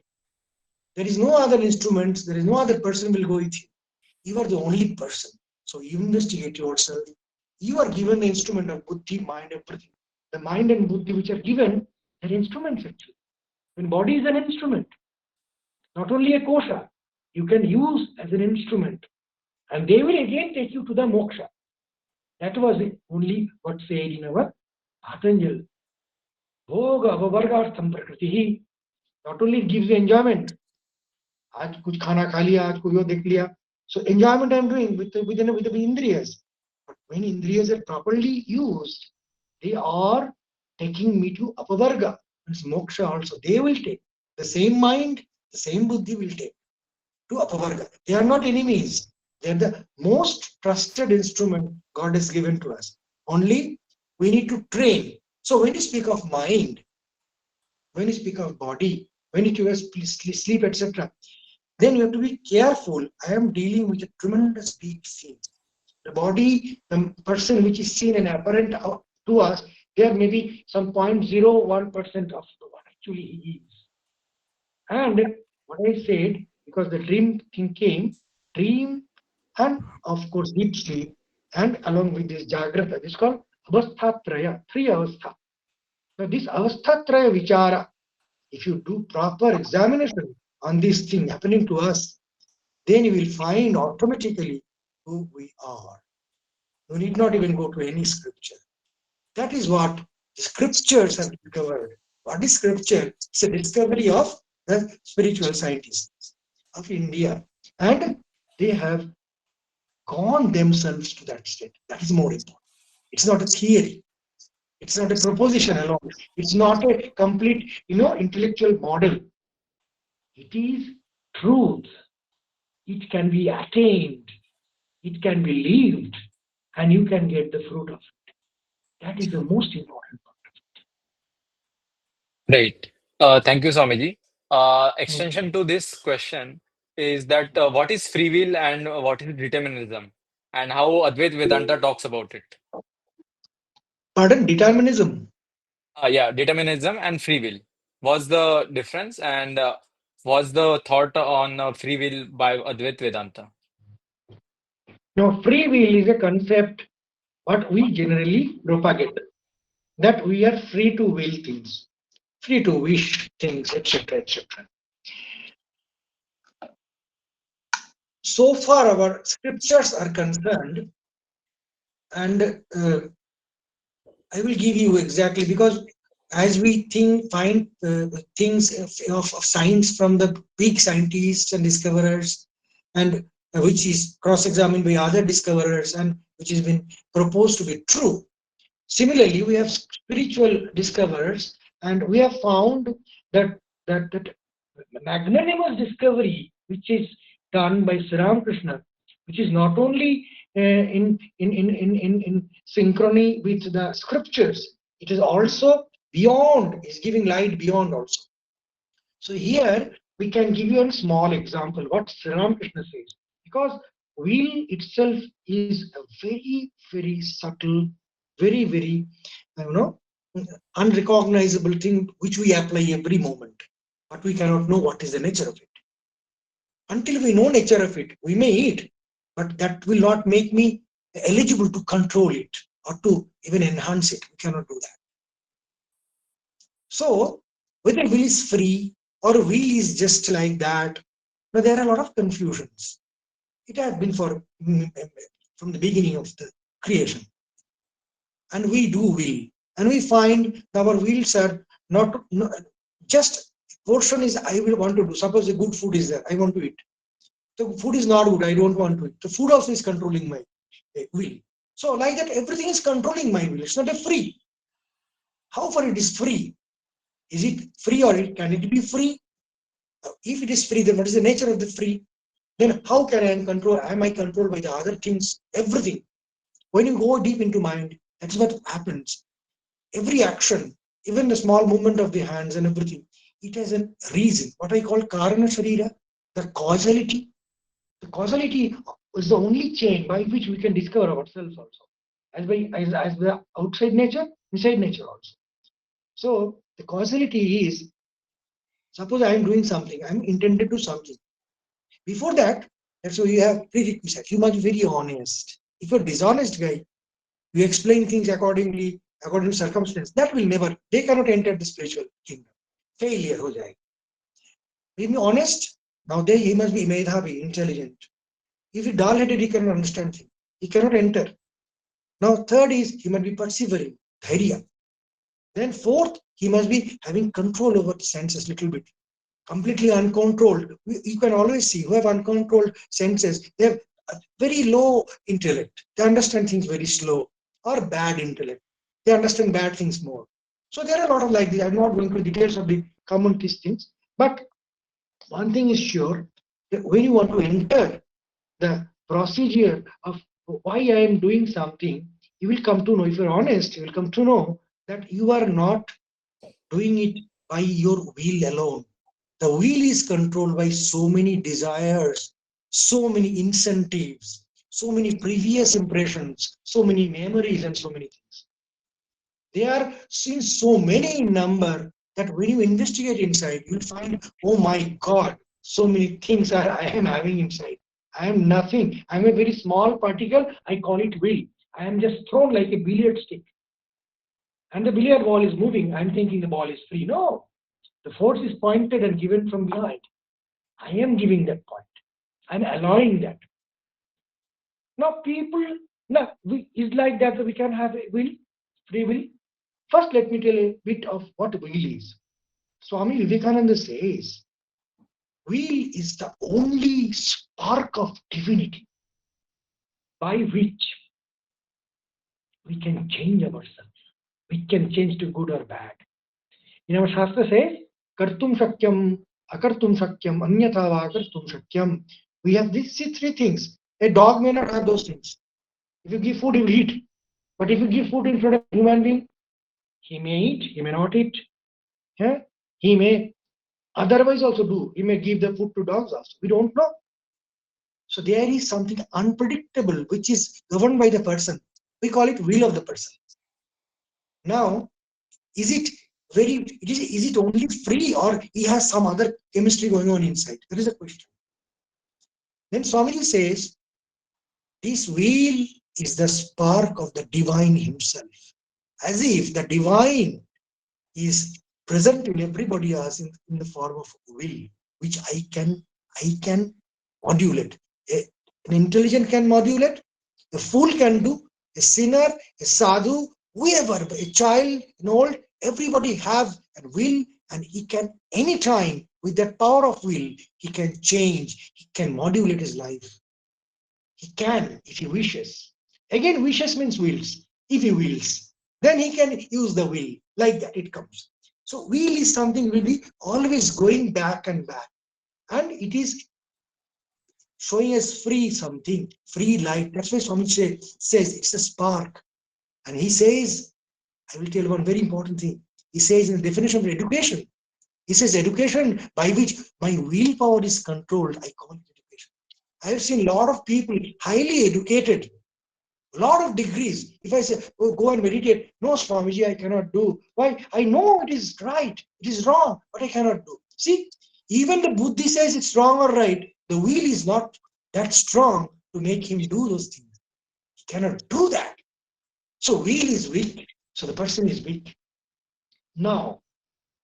There is no other instruments, there is no other person will go with you. You are the only person. So you investigate yourself. You are given the instrument of buddhi, mind, everything. The mind and buddhi which are given are instruments actually. When body is an instrument, not only a kosha, you can use as an instrument. And they will again take you to the moksha. That was only what said in our Patanjali. Bhoga avavargartham prakriti. Not only it gives you enjoyment. आज कुछ खाना खा लिया, आज कोई देख लिया. So enjoyment I am doing with the indriyas. But when indriyas are properly used, they are taking me to apavarga. It's moksha also. They will take. The same mind, the same buddhi will take to apavarga. They are not enemies. They are the most trusted instrument God has given to us. Only we need to train. So when you speak of mind, when you speak of body, when you sleep, etc., then you have to be careful. I am dealing with a tremendous big scene. The body, the person which is seen and apparent to us, there may be some 0.01% of what actually he is. And what I said, because the dream thing came, dream and of course deep sleep, and along with this jagrata, this is called avasthatraya, three avastha. Now this avasthatraya vichara, if you do proper examination on this thing happening to us, then you will find automatically who we are. You need not even go to any scripture. That is what the scriptures have discovered. What is scripture? It's a discovery of the spiritual scientists of India. And they have gone themselves to that state. That is more important. It's not a theory. It's not a proposition alone. It's not a complete, intellectual model. It is truth. It can be attained. It can be lived. And you can get the fruit of it. That is the most important part. Great. Thank you, Swamiji. Extension to this question is that what is free will and what is determinism, and how Advaita Vedanta talks about it. Pardon, determinism. Yeah, determinism and free will. What's the difference, and what's the thought on free will by Advaita Vedanta? Now, free will is a concept what we generally propagate, that we are free to will things, free to wish things, etc., etc. So far, our scriptures are concerned, and I will give you exactly, because as we find things of science from the big scientists and discoverers, and which is cross-examined by other discoverers, and which has been proposed to be true. Similarly, we have spiritual discoverers, and we have found that magnanimous discovery, which is done by Sri Ramakrishna, which is not only in synchrony with the scriptures, it is also beyond, is giving light beyond also. So here we can give you a small example what Sri Ramakrishna says, because will itself is a very subtle, very unrecognizable thing which we apply every moment, but we cannot know what is the nature of it. Until we know nature of it, we may eat, but that will not make me eligible to control it or to even enhance it. We cannot do that. So whether will is free or will is just like that, now there are a lot of confusions. It has been from the beginning of the creation. And we do will. And we find our wills are not just portion is I will want to do. Suppose a good food is there, I want to eat. The food is not good, I don't want to eat. The food also is controlling my will. So like that, everything is controlling my will. It's not a free. How far it is free? Is it free or can it be free? If it is free, then what is the nature of the free? Then how can I control? Am I controlled by the other things? Everything. When you go deep into mind, that's what happens. Every action, even the small movement of the hands and everything, it has a reason. What I call Karana Sharira, the causality. The causality is the only chain by which we can discover ourselves also. As the outside nature, inside nature also. So the causality is, suppose I am doing something, I am intended to do something. Before that, that's why you have prerequisite. You must be very honest. If you're a dishonest guy, you explain things according to circumstance. That will never, they cannot enter the spiritual kingdom. Failure ho jayega. Be honest. Now he must be medhavi, intelligent. If he dull-headed, he cannot understand things. He cannot enter. Now third is he must be persevering, dhairya. Then fourth, he must be having control over the senses little bit. Completely uncontrolled. You can always see who have uncontrolled senses, they have a very low intellect. They understand things very slow, or bad intellect. They understand bad things more. So there are a lot of like this. I'm not going to details of the common things, but one thing is sure, that when you want to enter the procedure of why I am doing something, you will come to know, if you're honest, you will come to know that you are not doing it by your will alone. The will is controlled by so many desires, so many incentives, so many previous impressions, so many memories, and so many things. They are seen so many in number that when you investigate inside, you'll find, oh my God, so many things I am having inside. I am nothing. I am a very small particle. I call it will. I am just thrown like a billiard stick. And the billiard ball is moving. I'm thinking the ball is free. No, the force is pointed and given from behind. I am giving that point. I'm allowing that. Now people, it's like that we can have a will, free will. First, let me tell a bit of what will is. Swami Vivekananda says, will is the only spark of divinity by which we can change ourselves. We can change to good or bad. In our Shastra says, Kartum Shakyam, Akartum Shakyam, Anyatha va Akartum Shakyam. We have these three things. A dog may not have those things. If you give food, he will eat. But if you give food in front of a human being, he may eat, he may not eat. He may otherwise also do. He may give the food to dogs also. We don't know. So there is something unpredictable which is governed by the person. We call it will of the person. Now, is it only free, or he has some other chemistry going on inside? That is a question. Then Swamiji says, this will is the spark of the divine himself. As if the divine is present in everybody else in the form of will, which I can modulate. An intelligent can modulate, a fool can do, a sinner, a sadhu, whoever, a child, an old, everybody have a will, and he can anytime with that power of will, he can change, he can modulate his life. He can if he wishes. Again, wishes means wills. If he wills, then he can use the will. Like that it comes. So will is something will be always going back and back. And it is showing us free something, free light. That's why Swami says it's a spark. And he says, I will tell you one very important thing. He says in the definition of education, he says education by which my willpower is controlled, I call it education. I have seen a lot of people highly educated, a lot of degrees. If I say, oh, go and meditate, no, Swamiji, I cannot do. Why? I know it is right, it is wrong, but I cannot do. See, even the Buddhi says it's wrong or right. The will is not that strong to make him do those things. He cannot do that. So will is weak. So the person is weak. Now,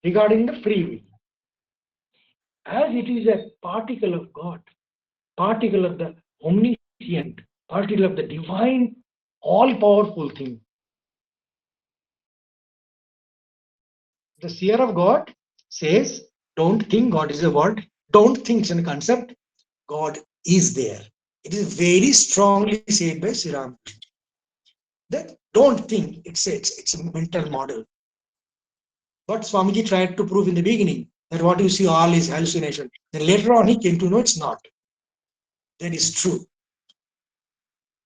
regarding the free will, as it is a particle of God, particle of the omniscient, particle of the divine, all-powerful thing. The seer of God says, don't think God is a word. Don't think it's a concept. God is there. It is very strongly said by Sri Ramakrishna. That don't think it's a mental model. What Swamiji tried to prove in the beginning, that what you see all is hallucination. Then later on he came to know it's not. That is true.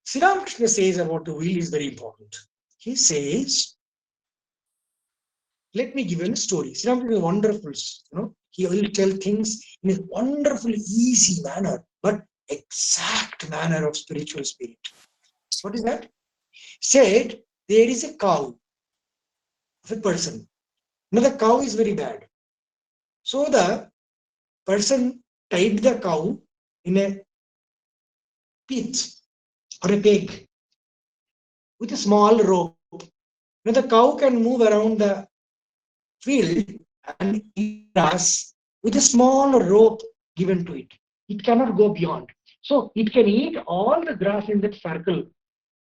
Sri Ramakrishna says about the will is very important. He says, let me give you a story. Sri Ramakrishna is wonderful, he will tell things in a wonderful, easy manner, but exact manner of spiritual spirit. What is that? Said, there is a cow of a person. Now the cow is very bad. So the person tied the cow in a pit or a peg with a small rope. Now the cow can move around the field and eat grass with a small rope given to it. It cannot go beyond. So it can eat all the grass in that circle.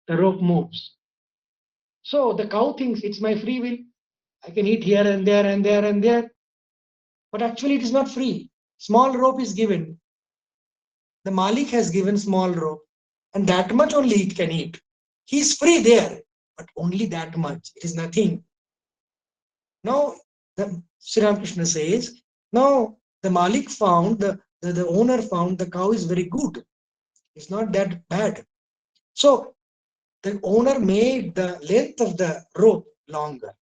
The rope moves. So the cow thinks it's my free will. I can eat here and there and there and there. But actually it is not free. Small rope is given. The Malik has given small rope. And that much only it can eat. He is free there. But only that much. It is nothing. Now, the Sri Ramakrishna says, now the Malik found, the owner found the cow is very good. It's not that bad. So the owner made the length of the rope longer.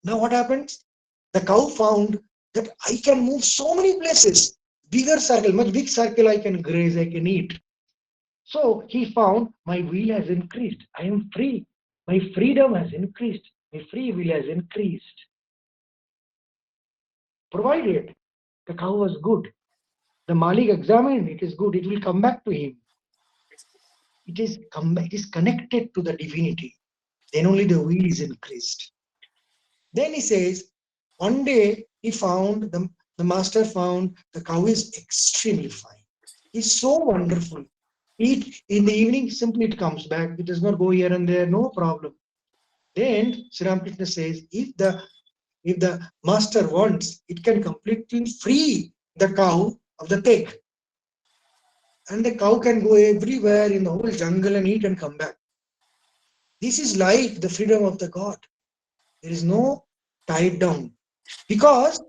Now what happens? The cow found that I can move so many places. Bigger circle, much big circle I can graze, I can eat. So he found my will has increased. I am free. My freedom has increased. My free will has increased. Provided the cow was good. The Malik examined, it is good, it will come back to him. It is connected to the divinity. Then only the will is increased. Then he says, one day he found, the master found the cow is extremely fine. It's so wonderful. Eat in the evening, simply it comes back. It does not go here and there, no problem. Then Sri Ramakrishna says, if the master wants, it can completely free the cow of the pig. And the cow can go everywhere in the whole jungle and eat and come back. This is like the freedom of the God. There is no tied down. Because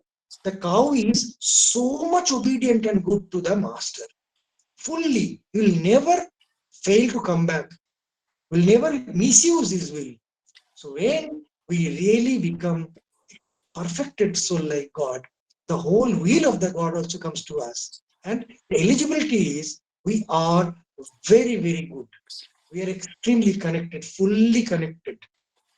the cow is so much obedient and good to the master. Fully. He will never fail to come back. Will never misuse his will. So when we really become perfected soul like God, the whole wheel of the God also comes to us. And the eligibility is we are very, very good. We are extremely connected, fully connected.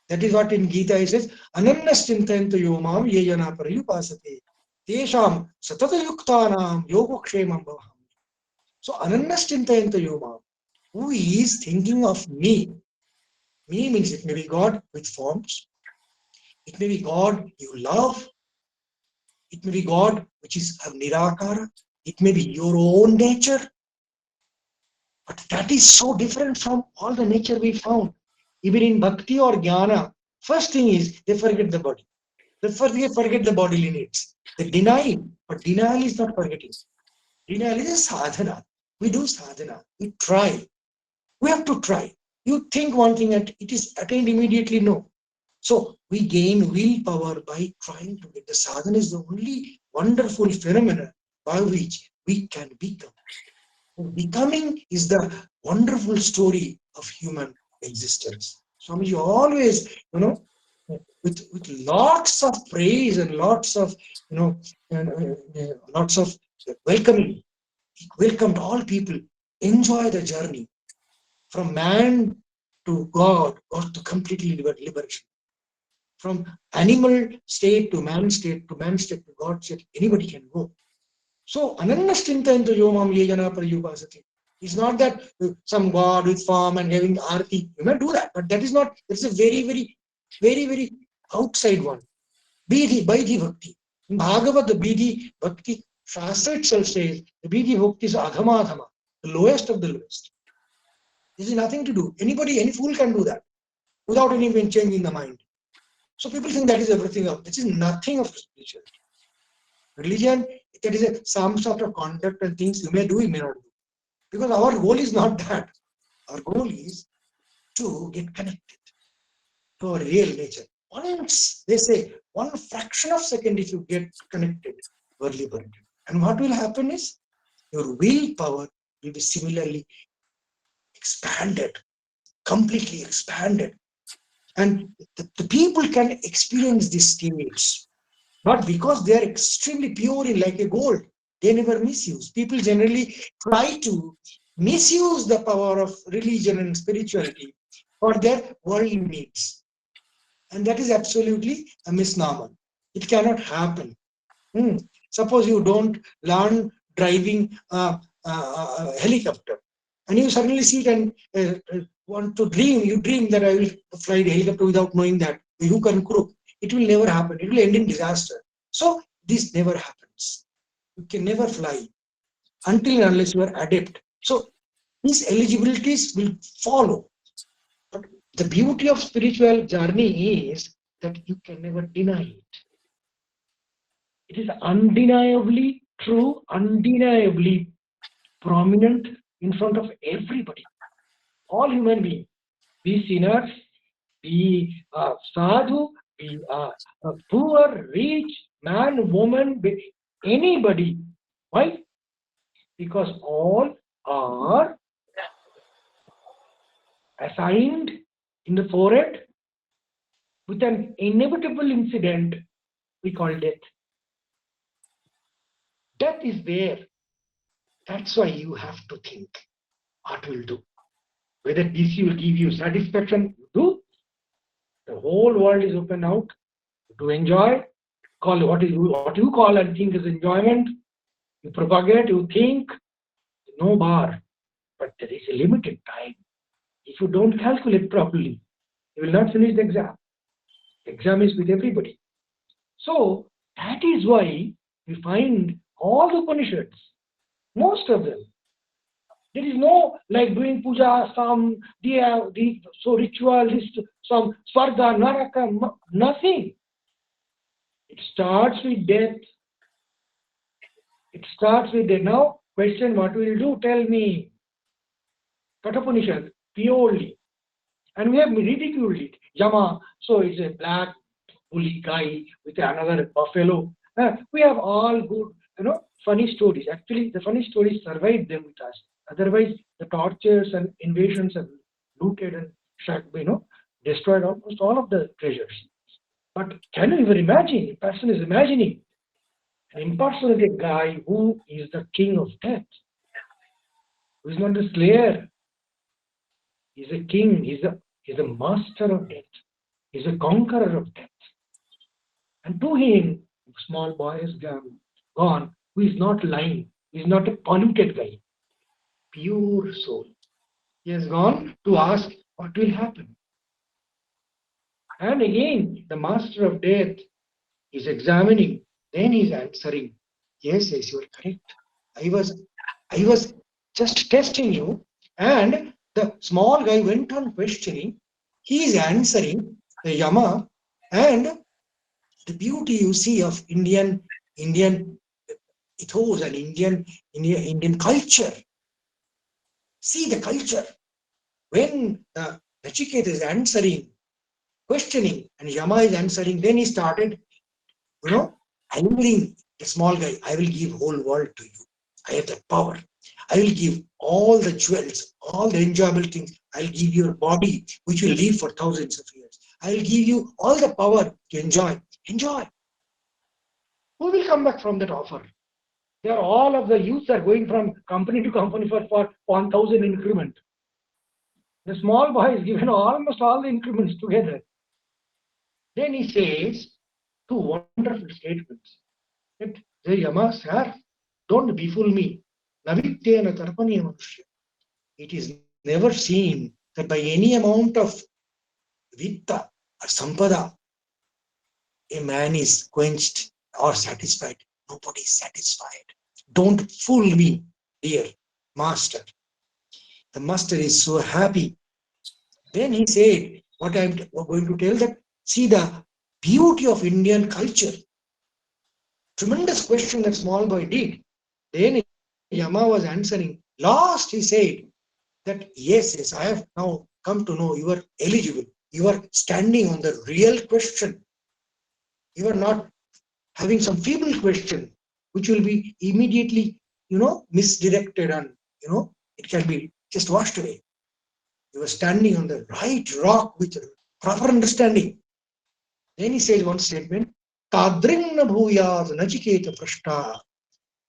That is what in Gita it says, Anannas chintayanto yomam yejana parayupasate. Tesham satata yuktanam yogokshemam bhavaham. So Anannas chintayanto yomam. Who is thinking of me? Me means it may be God with forms. It may be God you love. It may be God which is a nirakara. It may be your own nature. But that is so different from all the nature we found. Even in bhakti or jnana, first thing is they forget the body. They forget the bodily needs. They deny, but denial is not forgetting. Denial is a sadhana. We do sadhana. We try. We have to try. You think one thing and it is attained immediately, no. So we gain willpower by trying to get the sadhana is the only wonderful phenomenon by which we can become. Becoming is the wonderful story of human existence. Swamiji always, with lots of praise and lots of, lots of welcoming. He welcomed all people. Enjoy the journey from man to God or to completely liberation. From animal state to man state to God state, anybody can go. So, anannastintayanto yomam yejana parayupasati. It's not that some God with form and having arti. You may do that, but that is not, it's a very, very, very, very outside one. Bidhi bhakti. In Bhagavad, the Bidhi bhakti, Shastra itself says, the Bidhi bhakti is adhama, the lowest of the lowest. This is nothing to do. Anybody, any fool can do that without any change in the mind. So people think that is everything else. This is nothing of spirituality. Religion, that is some sort of conduct and things you may do, you may not do. Because our goal is not that. Our goal is to get connected to our real nature. Once, they say, one fraction of a second, if you get connected, you are liberated. And what will happen is, your willpower will be similarly expanded, completely expanded. And the people can experience these states, not because they are extremely pure in like a gold. They never misuse. People generally try to misuse the power of religion and spirituality for their worldly needs. And that is absolutely a misnomer. It cannot happen. Suppose you don't learn driving a helicopter, and you suddenly sit and want to dream. You dream that I will fly the helicopter without knowing that the hook and crook. It will never happen. It will end in disaster. So this never happens. You can never fly until and unless you are adept. So these eligibilities will follow. But the beauty of spiritual journey is that you can never deny it. It is undeniably true, undeniably prominent in front of everybody. All human beings, be sinners, be sadhu, be poor, rich, man, woman, anybody. Why? Because all are assigned in the forehead with an inevitable incident we call death. Death is there. That's why you have to think what will do. Whether this will give you satisfaction, you do. The whole world is open out to enjoy. Call what you call and think is enjoyment. You propagate, you think, no bar. But there is a limited time. If you don't calculate properly, you will not finish the exam. Exam is with everybody. So that is why we find all the Upanishads, most of them. There is no like doing puja, some so ritualist, some swarga, naraka, nothing. It starts with death. It starts with death. Now, question, what will you do? Tell me. Katapanishad, purely. And we have ridiculed it. Yama, so it's a black bully guy with another buffalo. We have all good, funny stories. Actually, the funny stories survived them with us. Otherwise, the tortures and invasions have looted and destroyed almost all of the treasures. But can you even imagine? A person is imagining an impersonated guy who is the king of death, who is not the slayer. He's a king, he's a master of death, he's a conqueror of death. And to him, a small boy has gone, who is not lying, he is not a polluted guy, pure soul. He has gone to ask what will happen. And again, the master of death is examining, then he is answering, yes, yes, you are correct. I was just testing you. And the small guy went on questioning. He is answering the Yama. And the beauty you see of Indian ethos and Indian culture. See the culture. When Nachiketa is answering, questioning, and Yama is answering, then he started, angering the small guy. I will give whole world to you. I have that power. I will give all the jewels, all the enjoyable things. I'll give your body, which will live for thousands of years. I will give you all the power to enjoy. Enjoy. Who will come back from that offer? They are all of the youths are going from company to company for 1,000 increment. The small boy is given almost all the increments together. Then he says two wonderful statements. That the Yama, sir, don't befool me. Navityena tarpaniya manushya. It is never seen that by any amount of vitta or sampada, a man is quenched or satisfied. Nobody is satisfied. Don't fool me, dear master. The master is so happy. Then he said, what I'm going to tell that, see the beauty of Indian culture. Tremendous question that small boy did. Then Yama was answering. Last he said that, yes, I have now come to know you are eligible. You are standing on the real question. You are not having some feeble question, which will be immediately, misdirected and, it can be just washed away. You are standing on the right rock with proper understanding. Then he says one statement, Tadrinna bhuyat nachiketa prashta.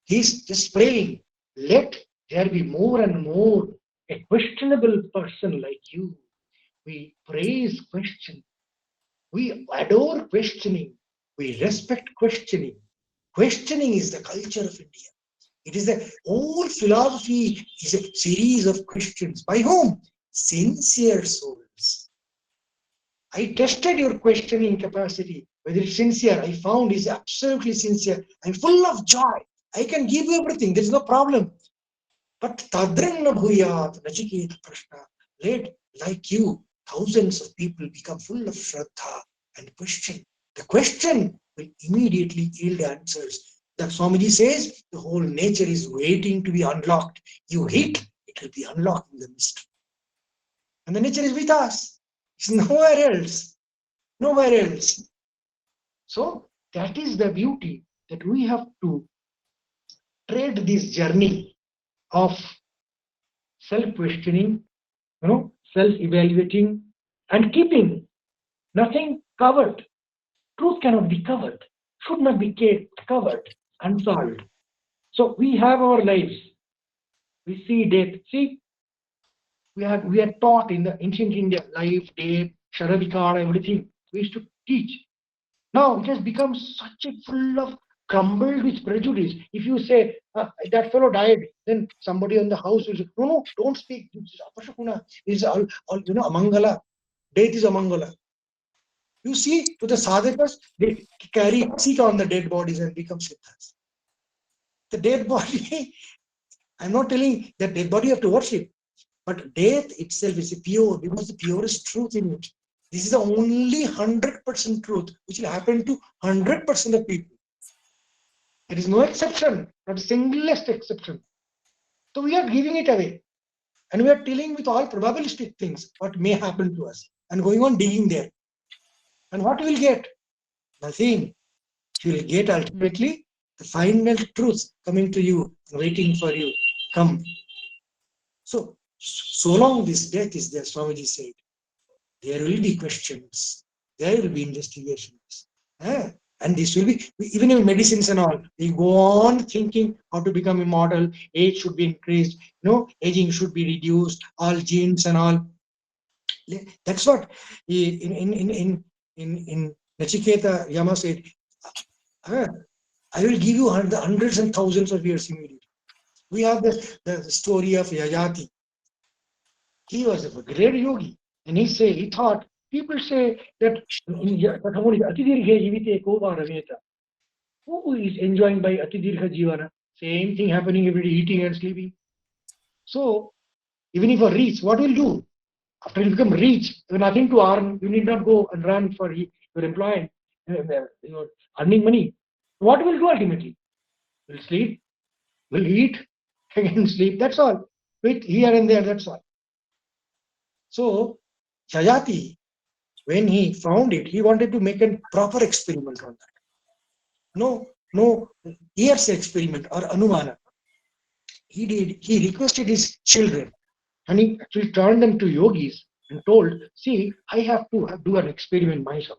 He's just praying, let there be more and more a questionable person like you. We praise question. We adore questioning. We respect questioning. Questioning is the culture of India. It is the whole philosophy is a series of questions. By whom? Sincere souls. I tested your questioning capacity, whether it's sincere. I found is absolutely sincere. I'm full of joy. I can give you everything. There's no problem. But tadrinna bhuyat nachiketa prashna. Let, like you, thousands of people become full of shraddha and question. The question will immediately yield answers. The Swamiji says the whole nature is waiting to be unlocked. You hit, it will be unlocked in the mystery. And the nature is with us. It's nowhere else. Nowhere else. So that is the beauty that we have to tread this journey of self-questioning, self-evaluating, and keeping nothing covered. Truth cannot be covered, should not be kept covered, unsolved. So we have our lives. We see death. See, we are taught in the ancient India, life, death, Sharavikara, everything. We used to teach. Now it has become such a full of crumbled with prejudice. If you say that fellow died, then somebody on the house will say, no, don't speak. This is apashakuna. This is all amangala. Death is amangala. You see, to the sadhakas, they carry seat on the dead bodies and become siddhas. The dead body, I'm not telling that dead body you have to worship, but death itself is pure, because the purest truth in it. This is the only 100% truth which will happen to 100% of people. There is no exception, not a singlest exception. So we are giving it away. And we are dealing with all probabilistic things, what may happen to us, and going on digging there. And what we will get? Nothing. You will get ultimately the final truth coming to you, waiting for you. Come. So long this death is there, Swamiji said, there will be questions, there will be investigations. And this will be, even in medicines and all, they go on thinking how to become immortal, age should be increased, aging should be reduced, all genes and all. That's what in Nachiketa Yama said, I will give you hundreds and thousands of years immediately. We have the story of Yayati. He was a great yogi, and he thought, people say that who is enjoying by Atidirha Jivana? Same thing happening every day, eating and sleeping. So, even if you reach, what will you do? After you become rich, you have nothing to earn, you need not go and run for your employment, earning money. What will do ultimately? Will sleep, will eat, again sleep, that's all. With here and there, that's all. So, Jayati, when he found it, he wanted to make a proper experiment on that. No years experiment or anumana. He requested his children, and he actually turned them to yogis and told, see, I have to do an experiment myself.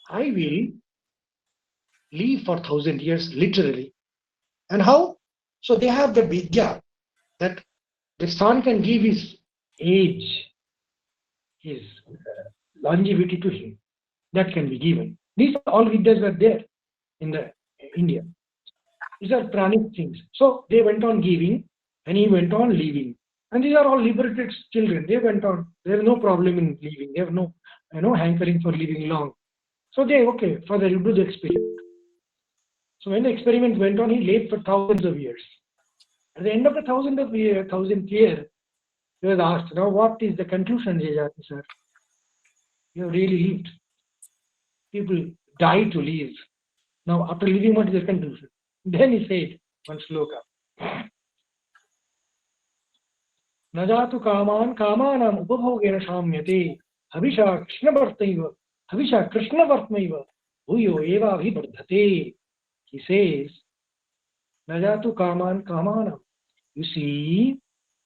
I will live for 1,000 years, literally. And how? So they have the vidya that the son can give his age, his longevity to him. That can be given. These all vidyas were there in the India. These are pranic things. So they went on giving, and he went on leaving. And these are all liberated children. They went on. There is no problem in leaving. They have no, hankering for living long. So they, okay, further you do the experiment. So when the experiment went on, he lived for thousands of years. At the end of the 1,000th year, he was asked, now what is the conclusion, Jayati sir? You have really lived. People die to live. Now after living, what is the conclusion? Then he said, one sloka. Najatu kaman kamanam upabhogena shamyate havisha krishnavartaiva havisha krishnavartmaiva bhuyo eva vibardhate. He says, Najatu kaman kamanam. You see,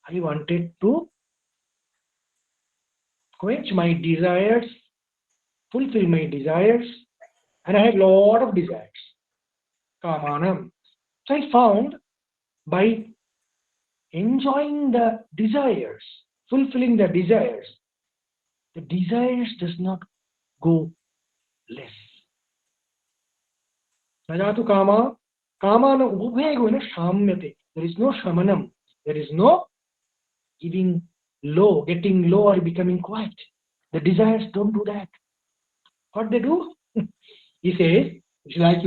I wanted to quench my desires, fulfill my desires, and I had a lot of desires. Kamanam. So I found by enjoying the desires, fulfilling the desires does not go less. Najatu kama, kamana ubheguna shamyate. There is no shamanam. There is no getting low or becoming quiet. The desires don't do that. What they do? He says, it's like,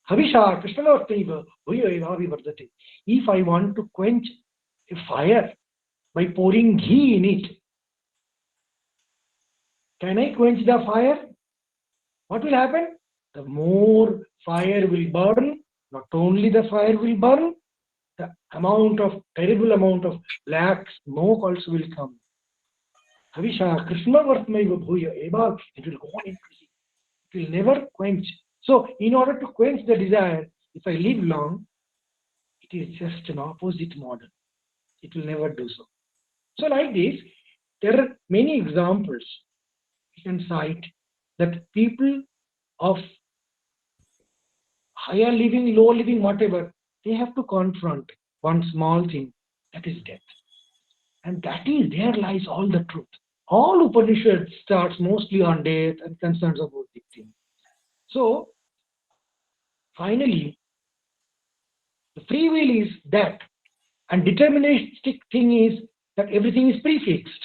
Havisha Krishnavartaiva Bhuyo Vardhate. If I want to quench a fire by pouring ghee in it, can I quench the fire? What will happen? The more fire will burn, not only the fire will burn, the terrible amount of black smoke also will come. Havisha Krishnavartmaiva Bhuya Eva, it will go on increasing. It will never quench. So, in order to quench the desire, if I live long, it is just an opposite model. It will never do so. So, like this, there are many examples we can cite that people of higher living, low living, whatever, they have to confront one small thing, that is death. And there lies all the truth. All Upanishad starts mostly on death and concerns about the thing. So, finally, the free will is that, and deterministic thing is that everything is prefixed.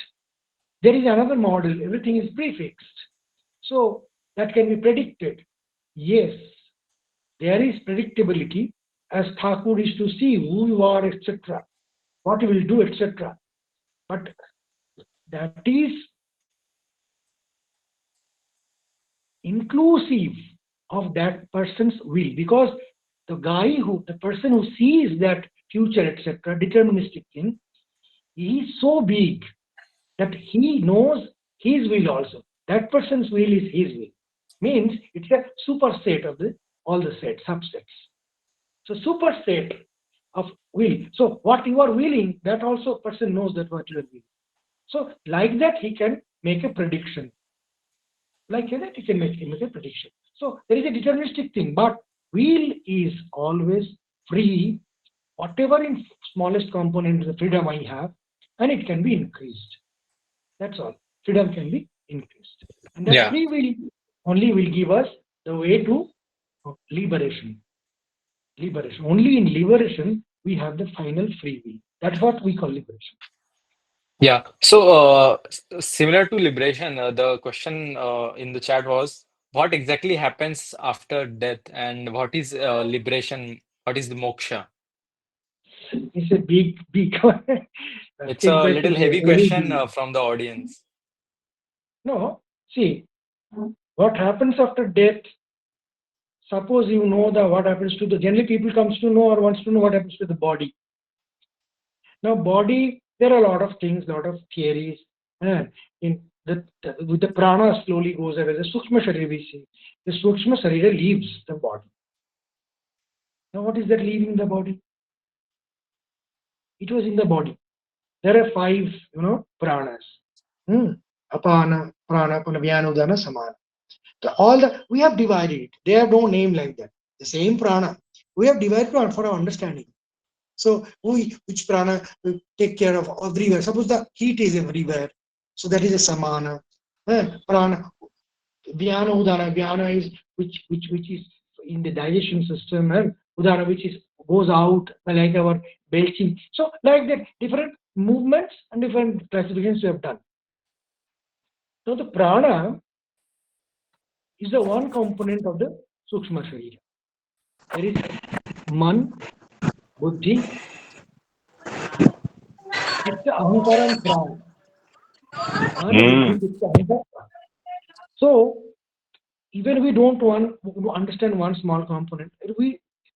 There is another model, everything is prefixed. So, that can be predicted. Yes, there is predictability, as Thakur is to see who you are, etc., what you will do, etc. But that is inclusive of that person's will, because the person who sees that future, etc., deterministic thing, he is so big that he knows his will also. That person's will is his will. Means it's a superset of all the subsets. So superset of will. So what you are willing, that also person knows that what you are willing. So like that he can make a prediction. Like that he can make a prediction. So there is a deterministic thing, but will is always free. Whatever in smallest component the freedom I have, and it can be increased. That's all. Freedom can be increased, and that Yeah. free will only will give us the way to liberation. Liberation. Only in liberation we have the final free will. That's what we call liberation. Yeah. So, similar to liberation, the question in the chat was, what exactly happens after death, and what is liberation? What is the moksha? It's a big It's thing a question. little heavy Very question big. from the audience. No, see, what happens after death? Suppose you know the what happens to the generally people comes to know or wants to know what happens to the body. Now, body, there are a lot of things, lot of theories. In with the prana slowly goes away. The sukshma sharira we see. The sukshma sharira leaves the body. Now, what is that leaving the body? It was in the body. There are 5, pranas. Apana, prana, panavyan, udana, samana. We have divided it. They have no name like that. The same prana. We have divided for our understanding. So which prana will take care of everywhere. Suppose the heat is everywhere. So that is a samana. Prana. Dhyana, udana. Dhyana is which is in the digestion system, and udana which is goes out like our belching. So like that, different movements and different classifications we have done. So the prana is the one component of the sukshma sharira. There is man, buddhi, chitta, ahankara, and prana. Man, buddhi, chitta, ahankara, prana. So even we don't want to understand one small component,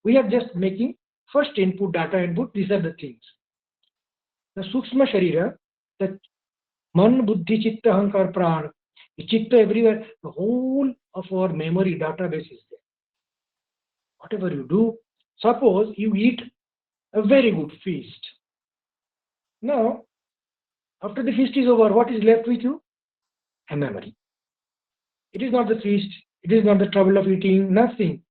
we are just making first input, data input. These are the things. The sukshma sharira, the man, buddhi, chitta, ahankara, prana, the chitta everywhere. The whole of our memory database is there. Whatever you do, suppose you eat a very good feast. Now, after the feast is over, what is left with you? A memory. It is not the feast, it is not the trouble of eating, nothing.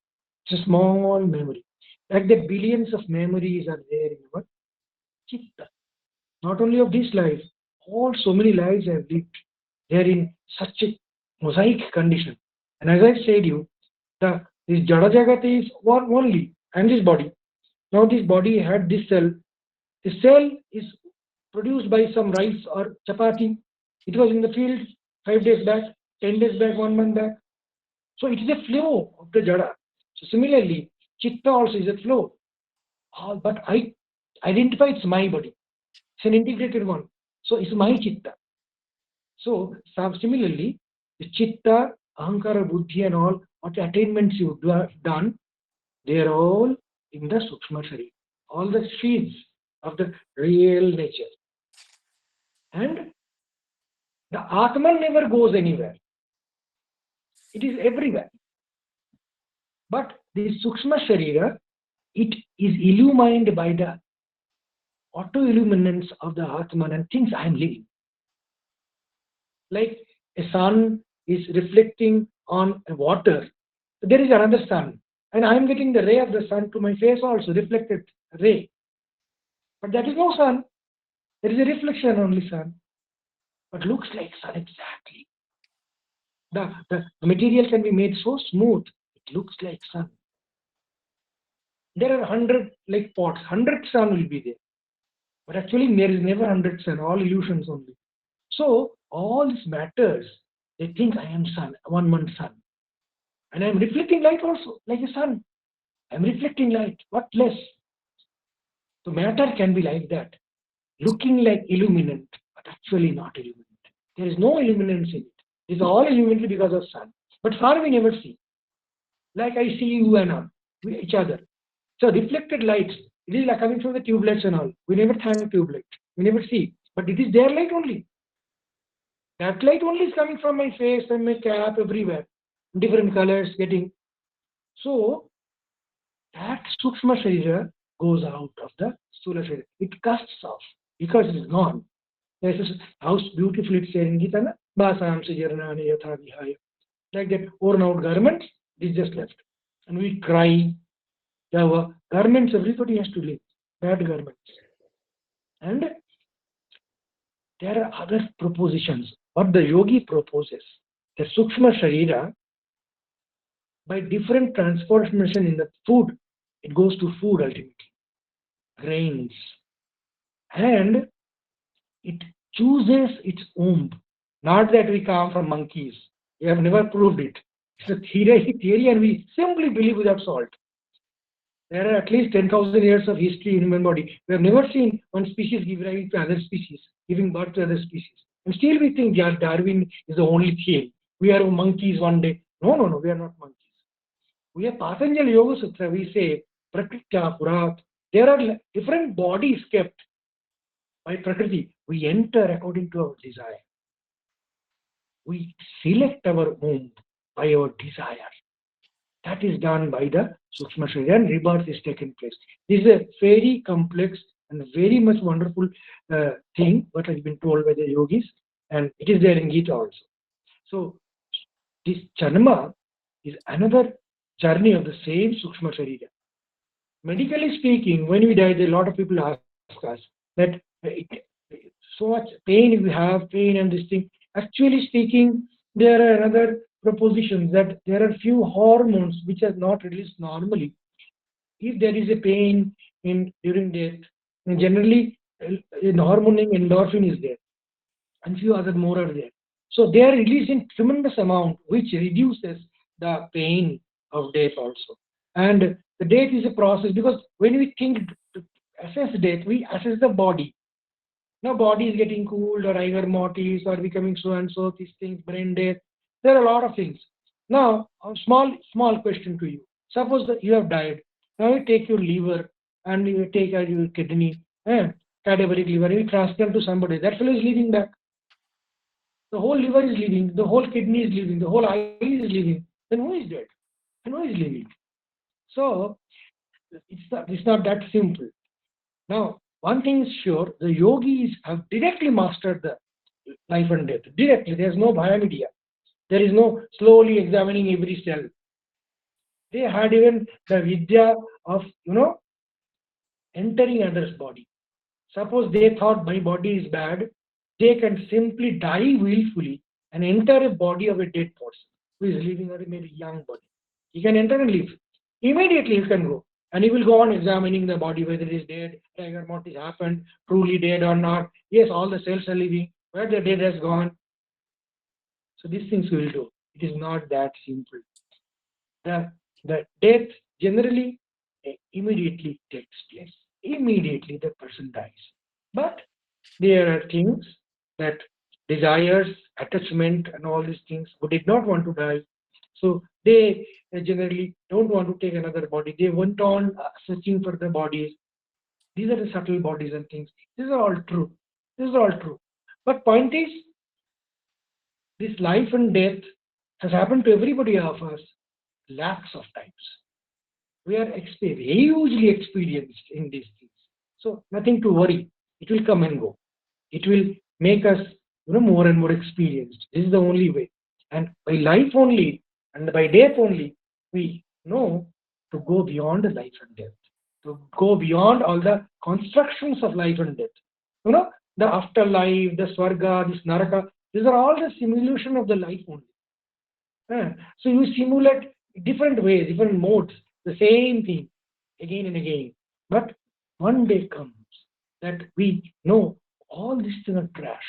It's a small memory. Like the billions of memories are there in our chitta. Not only of this life, all so many lives I have lived. They are in such a mosaic condition. And as I said you, this Jada Jagat is one only, and this body. Now this body had this cell. The cell is produced by some rice or chapati. It was in the field 5 days back, 10 days back, 1 month back. So it is a flow of the jada. So similarly, chitta also is a flow. But I identify it's my body. It's an integrated one. So it's my chitta. So similarly, the chitta, ahankara, buddhi and all, what attainments you've done, they are all in the sukshma sharira. All the seeds of the real nature. And the Atman never goes anywhere. It is everywhere. But the Sukshma Sharira, it is illumined by the auto-illuminance of the Atman and things I am living. Like a sun is reflecting on a water. There is another sun. And I am getting the ray of the sun to my face also, reflected ray. But that is no sun. There is a reflection only sun. But looks like sun exactly. The material can be made so smooth, it looks like sun. There are 100 like pots, 100 sun will be there. But actually there is never 100 sun, all illusions only. So all this matters. They think I am sun, 1 month sun. And I am reflecting light also, like a sun. I am reflecting light. What less? So matter can be like that. Looking like illuminant, but actually not illuminant. There is no illuminance in it. It is all illuminant because of sun. But far we never see. Like I see you and all, each other. So reflected lights, it is like coming from the tubelets and all. We never thank tubelight. We never see. But it is their light only. That light only is coming from my face and my cap everywhere. Different colors getting. So that Sukshma Sharira goes out of the Stula Sharira. It casts off because it is gone. This is how beautifully it's said in Gita. Basam Sajarnani Yatha Vihaya. Like that worn out garments, It's just left. And we cry. Our garments, everybody has to live. Bad garments. And there are other propositions. What the yogi proposes, the Sukshma Sharira, by different transformation in the food, it goes to food ultimately, grains. And it chooses its womb. Not that we come from monkeys. We have never proved it. It's a theory and we simply believe without salt. There are at least 10,000 years of history in human body. We have never seen one species give rise to other species, giving birth to other species. And still we think Darwin is the only theory. We are monkeys one day. No, we are not monkeys. We have Patanjali Yoga Sutra, we say, Prakritya Purat. There are different bodies kept by Prakriti. We enter according to our desire. We select our womb by our desire. That is done by the Sukshma Sharira and rebirth is taken place. This is a very complex and very much wonderful thing, what has been told by the yogis, and it is there in Gita also. So, this Janma is another journey of the same Sukshma Sharira. Medically speaking, when we die, there are a lot of people ask us that so much pain we have, pain and this thing. Actually speaking, there are another propositions that there are few hormones which are not released normally. If there is a pain during death, generally in hormone endorphin is there, and few other more are there. So they are released in tremendous amount, which reduces the pain of death also. And the death is a process because when we think to assess death, we assess the body. Now body is getting cooled or rigor mortis or becoming so and so, these things, brain death. There are a lot of things. Now, a small question to you. Suppose that you have died. Now you take your liver and you take your kidney, cadaveric liver, and you transplant to somebody. That fellow is living back. The whole liver is living, the whole kidney is living, the whole eye is living. Then who is dead? And who is living? So, it's not that simple. Now, one thing is sure, the yogis have directly mastered the life and death. Directly, there is no biomedia. There is no slowly examining every cell. They had even the vidya of, entering others' body. Suppose they thought my body is bad, they can simply die willfully and enter a body of a dead person who is living or maybe young body. He can enter and leave. Immediately he can go. And he will go on examining the body, whether it is dead, rigor mortis happened, truly dead or not. Yes, all the cells are living, where the dead has gone. So these things we will do. It is not that simple. The death generally immediately takes place. Immediately the person dies. But there are things that desires, attachment, and all these things who did not want to die. So they generally don't want to take another body. They went on searching for the bodies. These are the subtle bodies and things. These are all true. But point is, this life and death has happened to everybody of us lakhs of times. We are hugely experienced in these things. So nothing to worry. It will come and go. It will make us more and more experienced. This is the only way. And by life only and by death only, we know to go beyond life and death. To go beyond all the constructions of life and death. The afterlife, the swarga, this naraka, these are all the simulation of the life only. So you simulate different ways, different modes, the same thing again and again. But one day comes that we know all these things are trash.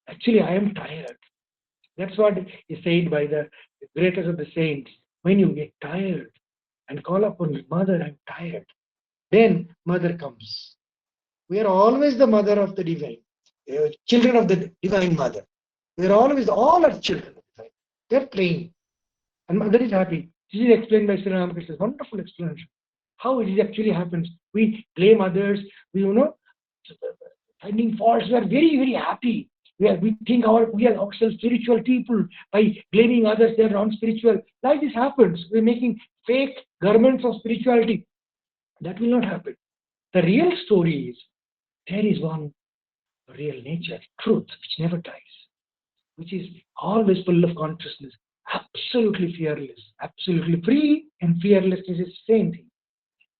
Actually, I am tired. That's what is said by the greatest of the saints. When you get tired and call upon Mother, I'm tired. Then Mother comes. We are always the Mother of the Divine, children of the Divine Mother. We are always, all are children of the Divine. They're playing. And Mother is happy. This is explained by Sri Ramakrishna. Wonderful explanation. How it actually happens. We blame others. We, finding faults. We are very, very happy. We think we are ourselves spiritual people. By blaming others, they are non-spiritual. Like this happens. We're making fake garments of spirituality. That will not happen. The real story is, there is one real nature, truth, which never dies, which is always full of consciousness. absolutely fearless, absolutely free, and fearlessness is the same thing.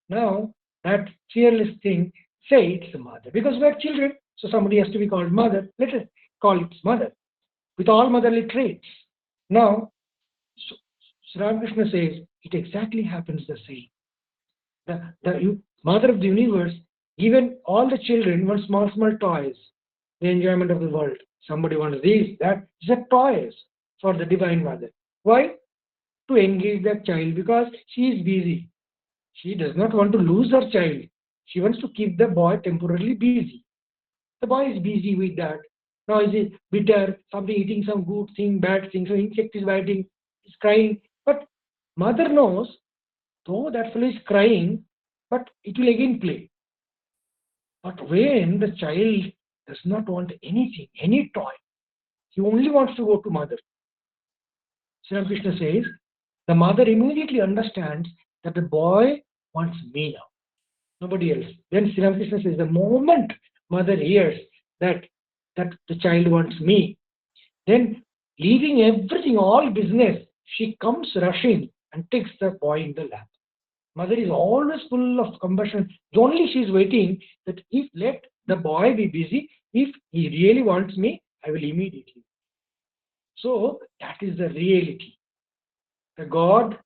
Now, that fearless thing, say it's the mother, because we're children, so somebody has to be called mother. Let us call it mother, with all motherly traits. Now, Sri Ramakrishna says it exactly happens the same. The mother of the universe, given all the children want small toys, the enjoyment of the world. Somebody wants these, that, these are toys for the divine mother. Why? To engage that child, because she is busy. She does not want to lose her child. She wants to keep the boy temporarily busy. The boy is busy with that. Now is it bitter, something eating some good thing, bad thing, so insect is biting, is crying. But mother knows, though that fellow is crying, but it will again play. But when the child does not want anything, any toy, he only wants to go to mother. Sri Krishna says, the mother immediately understands that the boy wants me now, nobody else. Then Sri Krishna says, the moment mother hears that the child wants me, then leaving everything, all business, she comes rushing and takes the boy in the lap. Mother is always full of compassion. Only she is waiting that if let the boy be busy, if he really wants me, I will immediately. So that is the reality. The God,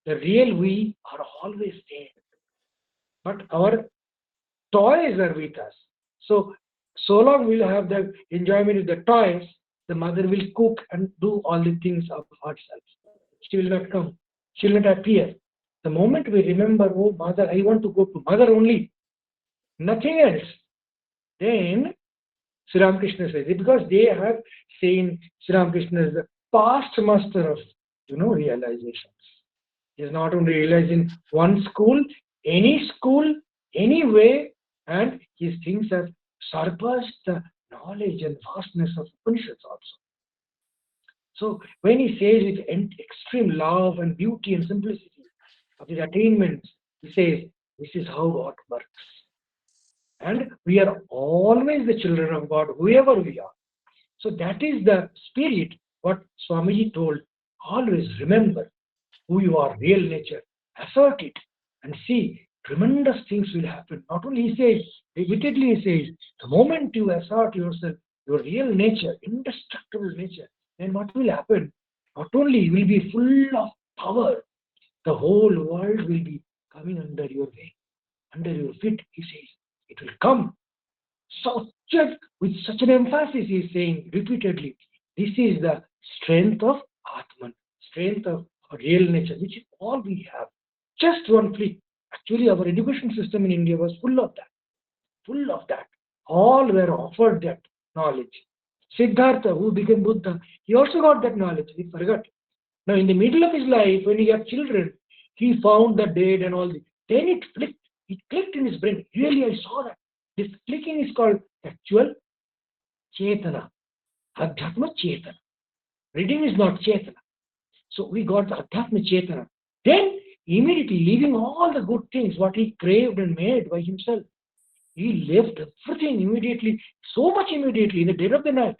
the real we are always there. But our toys are with us. So long we'll have the enjoyment of the toys, the mother will cook and do all the things of herself. She will not come. She will not appear. The moment we remember, oh mother, I want to go to mother only, nothing else, then Sri Ramakrishna says it, because they have seen Sri Ramakrishna as the past master of realizations. He is not only realized in one school, any way, and his things have surpassed the knowledge and vastness of Upanishads also. So when he says with extreme love and beauty and simplicity of his attainments, he says, this is how God works. And we are always the children of God, whoever we are. So that is the spirit, what Swamiji told. Always remember who you are, real nature. Assert it and see, tremendous things will happen. Not only he says, repeatedly he says, the moment you assert yourself, your real nature, indestructible nature, then what will happen? Not only you will be full of power, the whole world will be coming under your way, under your feet, he says. It will come. With such an emphasis, he is saying repeatedly, this is the strength of Atman, strength of our real nature, which is all we have. Just one flick. Actually, our education system in India was full of that. Full of that. All were offered that knowledge. Siddhartha, who became Buddha, he also got that knowledge. He forgot. Now, in the middle of his life, when he had children, he found the dead and all this. Then it flicked. It clicked in his brain. Really, I saw that. This clicking is called actual Chetana. Adhyatma Chetana. Reading is not Chetana. So we got the Adhyatma Chetana. Then, immediately leaving all the good things, what he craved and made by himself, he left everything immediately, so much immediately, in the dead of the night.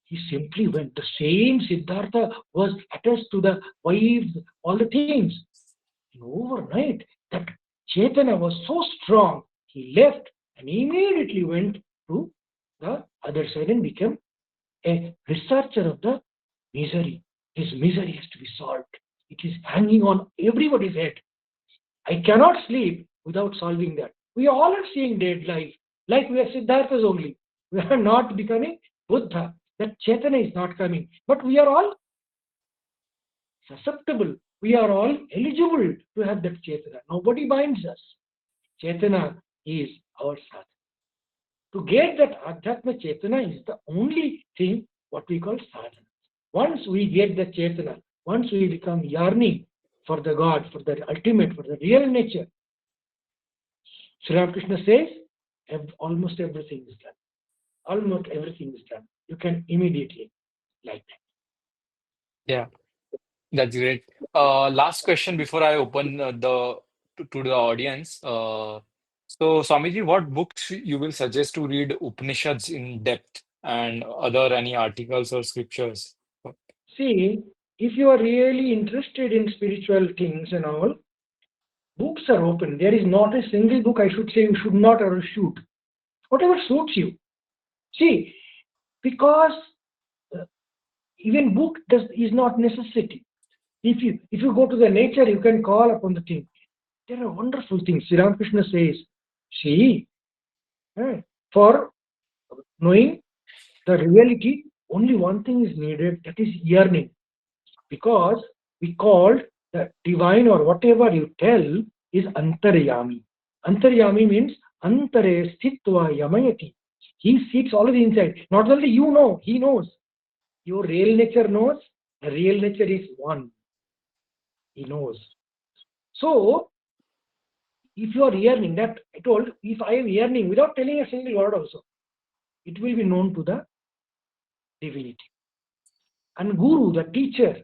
He simply went. The same Siddhartha was attached to the wives, all the things. And overnight, that Chetana was so strong, he left and immediately went to the other side and became a researcher of the misery. His misery has to be solved. It is hanging on everybody's head. I cannot sleep without solving that. We all are seeing dead life, like we are Siddharthas only. We are not becoming Buddha. That Chetana is not coming. But we are all susceptible. We are all eligible to have that Chetana. Nobody binds us. Chetana is our sadhana. To get that Adhyatma Chetana is the only thing what we call sadhana. Once we get the Chetana, once we become yearning for the God, for the ultimate, for the real nature, Sri Ramakrishna says, almost everything is done. Almost everything is done. You can immediately like that. Yeah, that's great. Last question before I open to the audience. So, Swamiji, what books you will suggest to read Upanishads in depth and other any articles or scriptures? See, if you are really interested in spiritual things and all, books are open. There is not a single book I should say you should not or should. Whatever suits you. See, because even book is not necessity. If you go to the nature, you can call upon the thing. There are wonderful things. Sri Ramakrishna says, see, for knowing the reality, only one thing is needed, that is yearning. Because we called the divine or whatever you tell is antaryami. Antaryami means antare sthitva yamayati. He sits already inside. Not only you know, he knows. Your real nature knows. The real nature is one. He knows. So, if you are yearning, that I told, if I am yearning without telling a single word also, it will be known to the divinity. And Guru, the teacher,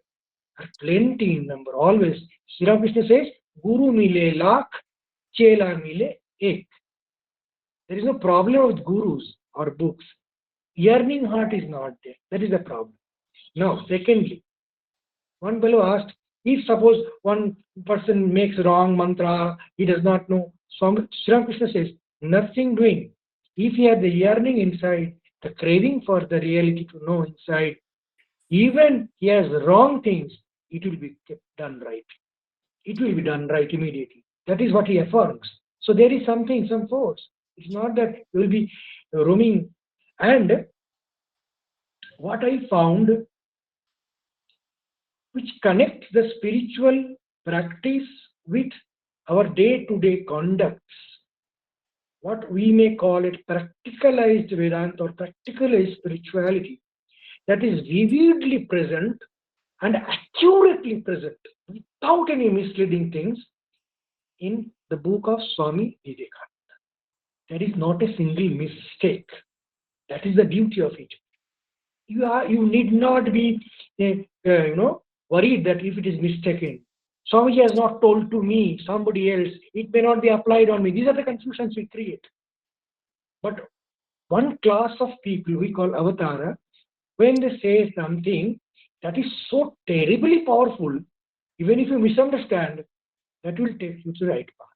are plenty in number always. Sri Ramakrishna says, Guru mile lakh, chela mile ek. There is no problem with gurus or books. Yearning heart is not there. That is the problem. Now, secondly, one fellow asked, if suppose one person makes wrong mantra, he does not know. Swami Krishna says, nothing doing. If he has the yearning inside, the craving for the reality to know inside, even he has wrong things, it will be done right. It will be done right immediately. That is what he affirms. So there is something, some force. It's not that you will be roaming. And what I found, which connects the spiritual practice with our day-to-day conducts, what we may call it practicalized Vedanta or practicalized spirituality, that is vividly present and accurately present without any misleading things in the book of Swami Vivekananda. There is not a single mistake. That is the beauty of it. You need not be worried that if it is mistaken. Swamiji has not told to me, somebody else, it may not be applied on me. These are the confusions we create. But one class of people we call avatara, when they say something that is so terribly powerful, even if you misunderstand, that will take you to the right path.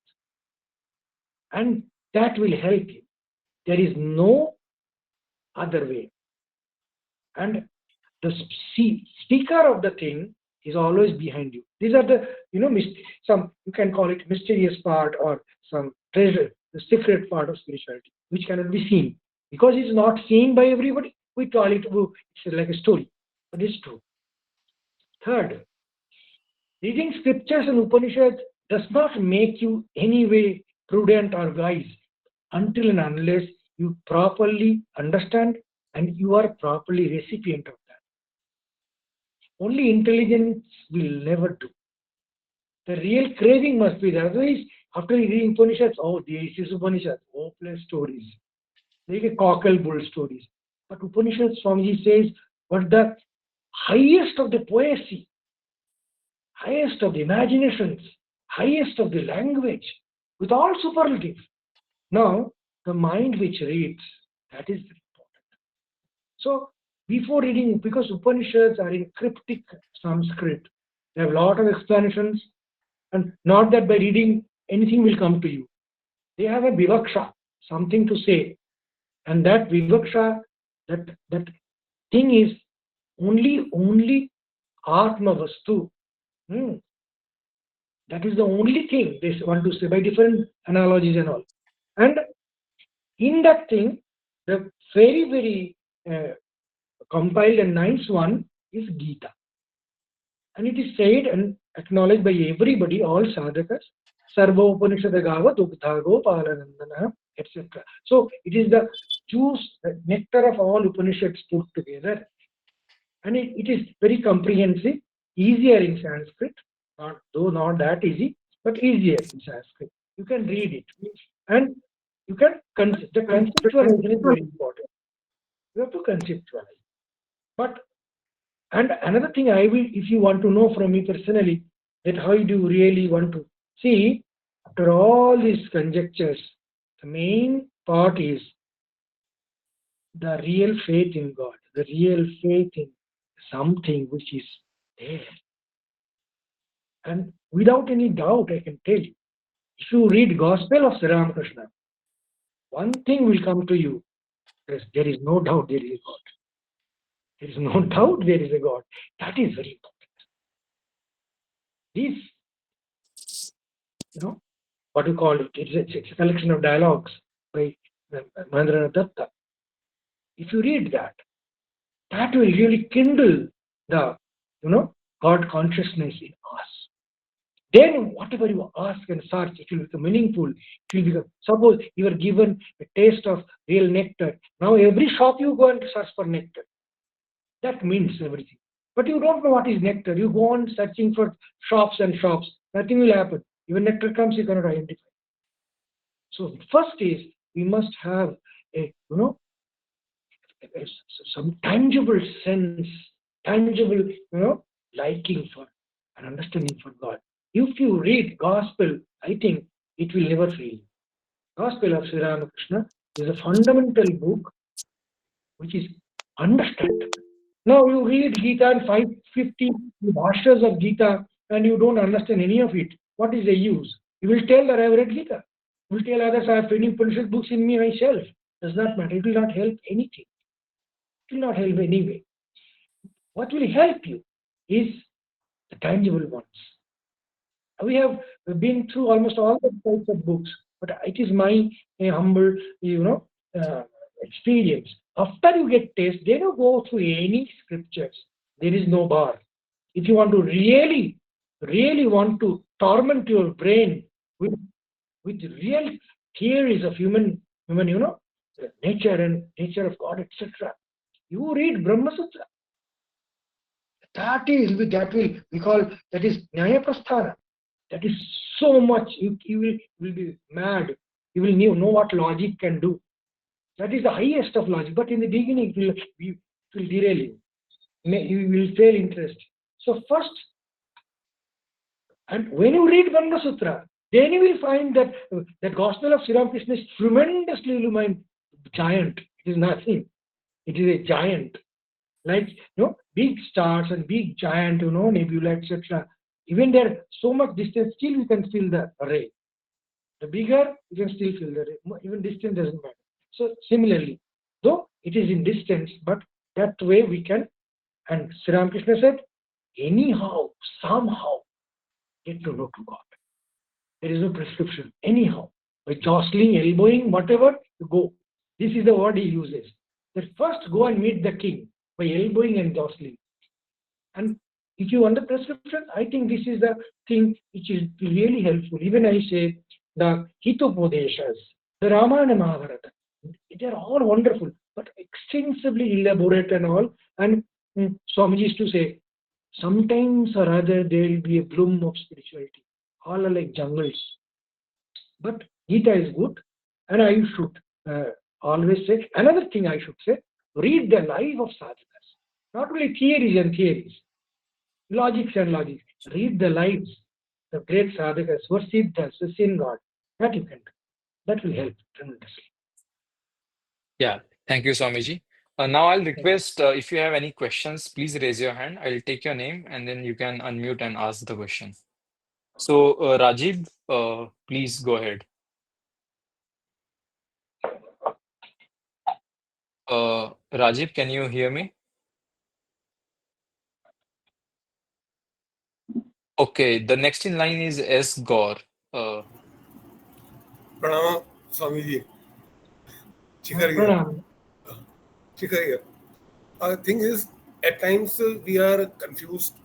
And that will help you. There is no other way. And the speaker of the thing is always behind you. These are the, some, you can call it mysterious part or some treasure, the secret part of spirituality, which cannot be seen. Because it's not seen by everybody, we call it, it's like a story, but it's true. Third, reading scriptures and Upanishads does not make you any way prudent or wise until and unless you properly understand and you are properly recipient of that. Only intelligence will never do. The real craving must be there. Otherwise, after reading Upanishads, oh, this is Upanishads, hopeless stories. Like a cockle bull stories. But Upanishads, Swamiji says, but the highest of the poesy, highest of the imaginations, highest of the language, with all superlative. Now, the mind which reads, that is important. So, before reading, because Upanishads are in cryptic Sanskrit, they have a lot of explanations, and not that by reading anything will come to you. They have a vivaksha, something to say, and that vivaksha, that thing is only Atma Vastu. That is the only thing they want to say by different analogies and all. And in that thing, the very, very compiled and nice one is Gita. And it is said and acknowledged by everybody, all sadhakas, Sarva Upanishadagava Dugdha Gopalanandana, etc. So it is the juice, the nectar of all Upanishads put together. And it is very comprehensive, easier in Sanskrit, though not that easy, but easier in Sanskrit. You can read it. And you can the conceptualization is very important. You have to conceptualize. But, and another thing I will, if you want to know from me personally, that how do you really want to see, after all these conjectures, the main part is the real faith in God, the real faith in something which is there. And without any doubt, I can tell you, if you read Gospel of Sri Ramakrishna, one thing will come to you. There is no doubt there is a God. There is no doubt there is a God. That is very important. This, what you call it, it's a collection of dialogues by Mahendranath Datta. If you read that, that will really kindle the, God consciousness in us. Then whatever you ask and search, it will become meaningful. It will become, suppose you are given a taste of real nectar. Now every shop you go and search for nectar. That means everything. But you don't know what is nectar. You go on searching for shops and shops. Nothing will happen. Even nectar comes, you cannot identify. So first is we must have a, some tangible sense, tangible, liking for and understanding for God. If you read Gospel, I think it will never fail. Gospel of Sri Ramakrishna is a fundamental book which is understandable. Now you read Gita and 550 verses of Gita and you don't understand any of it. What is the use? You will tell that I have read Gita. You will tell others I have 20 Upanishad books in me myself. Does not matter. It will not help anything. It will not help anyway. What will help you is the tangible ones. We have been through almost all the types of books, but it is my humble, experience. After you get taste, then you go through any scriptures. There is no bar. If you want to really want to torment your brain with real theories of human, nature and nature of God, etc., you read Brahma Sutra. That is Nyaya Prasthana. That is so much. You will be mad. You will know what logic can do. That is the highest of logic. But in the beginning, it will derail you. You will fail interest. So first, and when you read Brahma Sutra, then you will find that the Gospel of Sri Ramakrishna is tremendously illumined. Giant. It is nothing. It is a giant. Like big stars and big giant, nebula, etc. Even there so much distance, still you can feel the ray. The bigger, you can still feel the ray. Even distance doesn't matter. So similarly, though it is in distance, but that way we can. And Sri Ramakrishna said, anyhow, somehow, get to know to God. There is no prescription. Anyhow, by jostling, elbowing, whatever, you go. This is the word he uses. That first go and meet the king by elbowing and jostling. And if you want the prescription, I think this is the thing which is really helpful. Even I say the Hitopodeshas, the Ramayana Mahabharata, they are all wonderful, but extensively elaborate and all. And Swamiji used to say, sometimes or other there will be a bloom of spirituality. All are like jungles. But Gita is good, and I should always say, another thing I should say, read the life of sadhakas. Not only theories and theories, logics and logics. Read the lives of great sadhakas who are siddhas, who seen God. That you can do. That will help tremendously. Yeah, thank you, Swamiji. Now I'll request if you have any questions, please raise your hand. I'll take your name and then you can unmute and ask the question. So, Rajiv, please go ahead. Rajiv, can you hear me? Okay, the next in line is S. Gaur. Pranam, Swamiji. Chikhar here. The thing is, at times we are confused.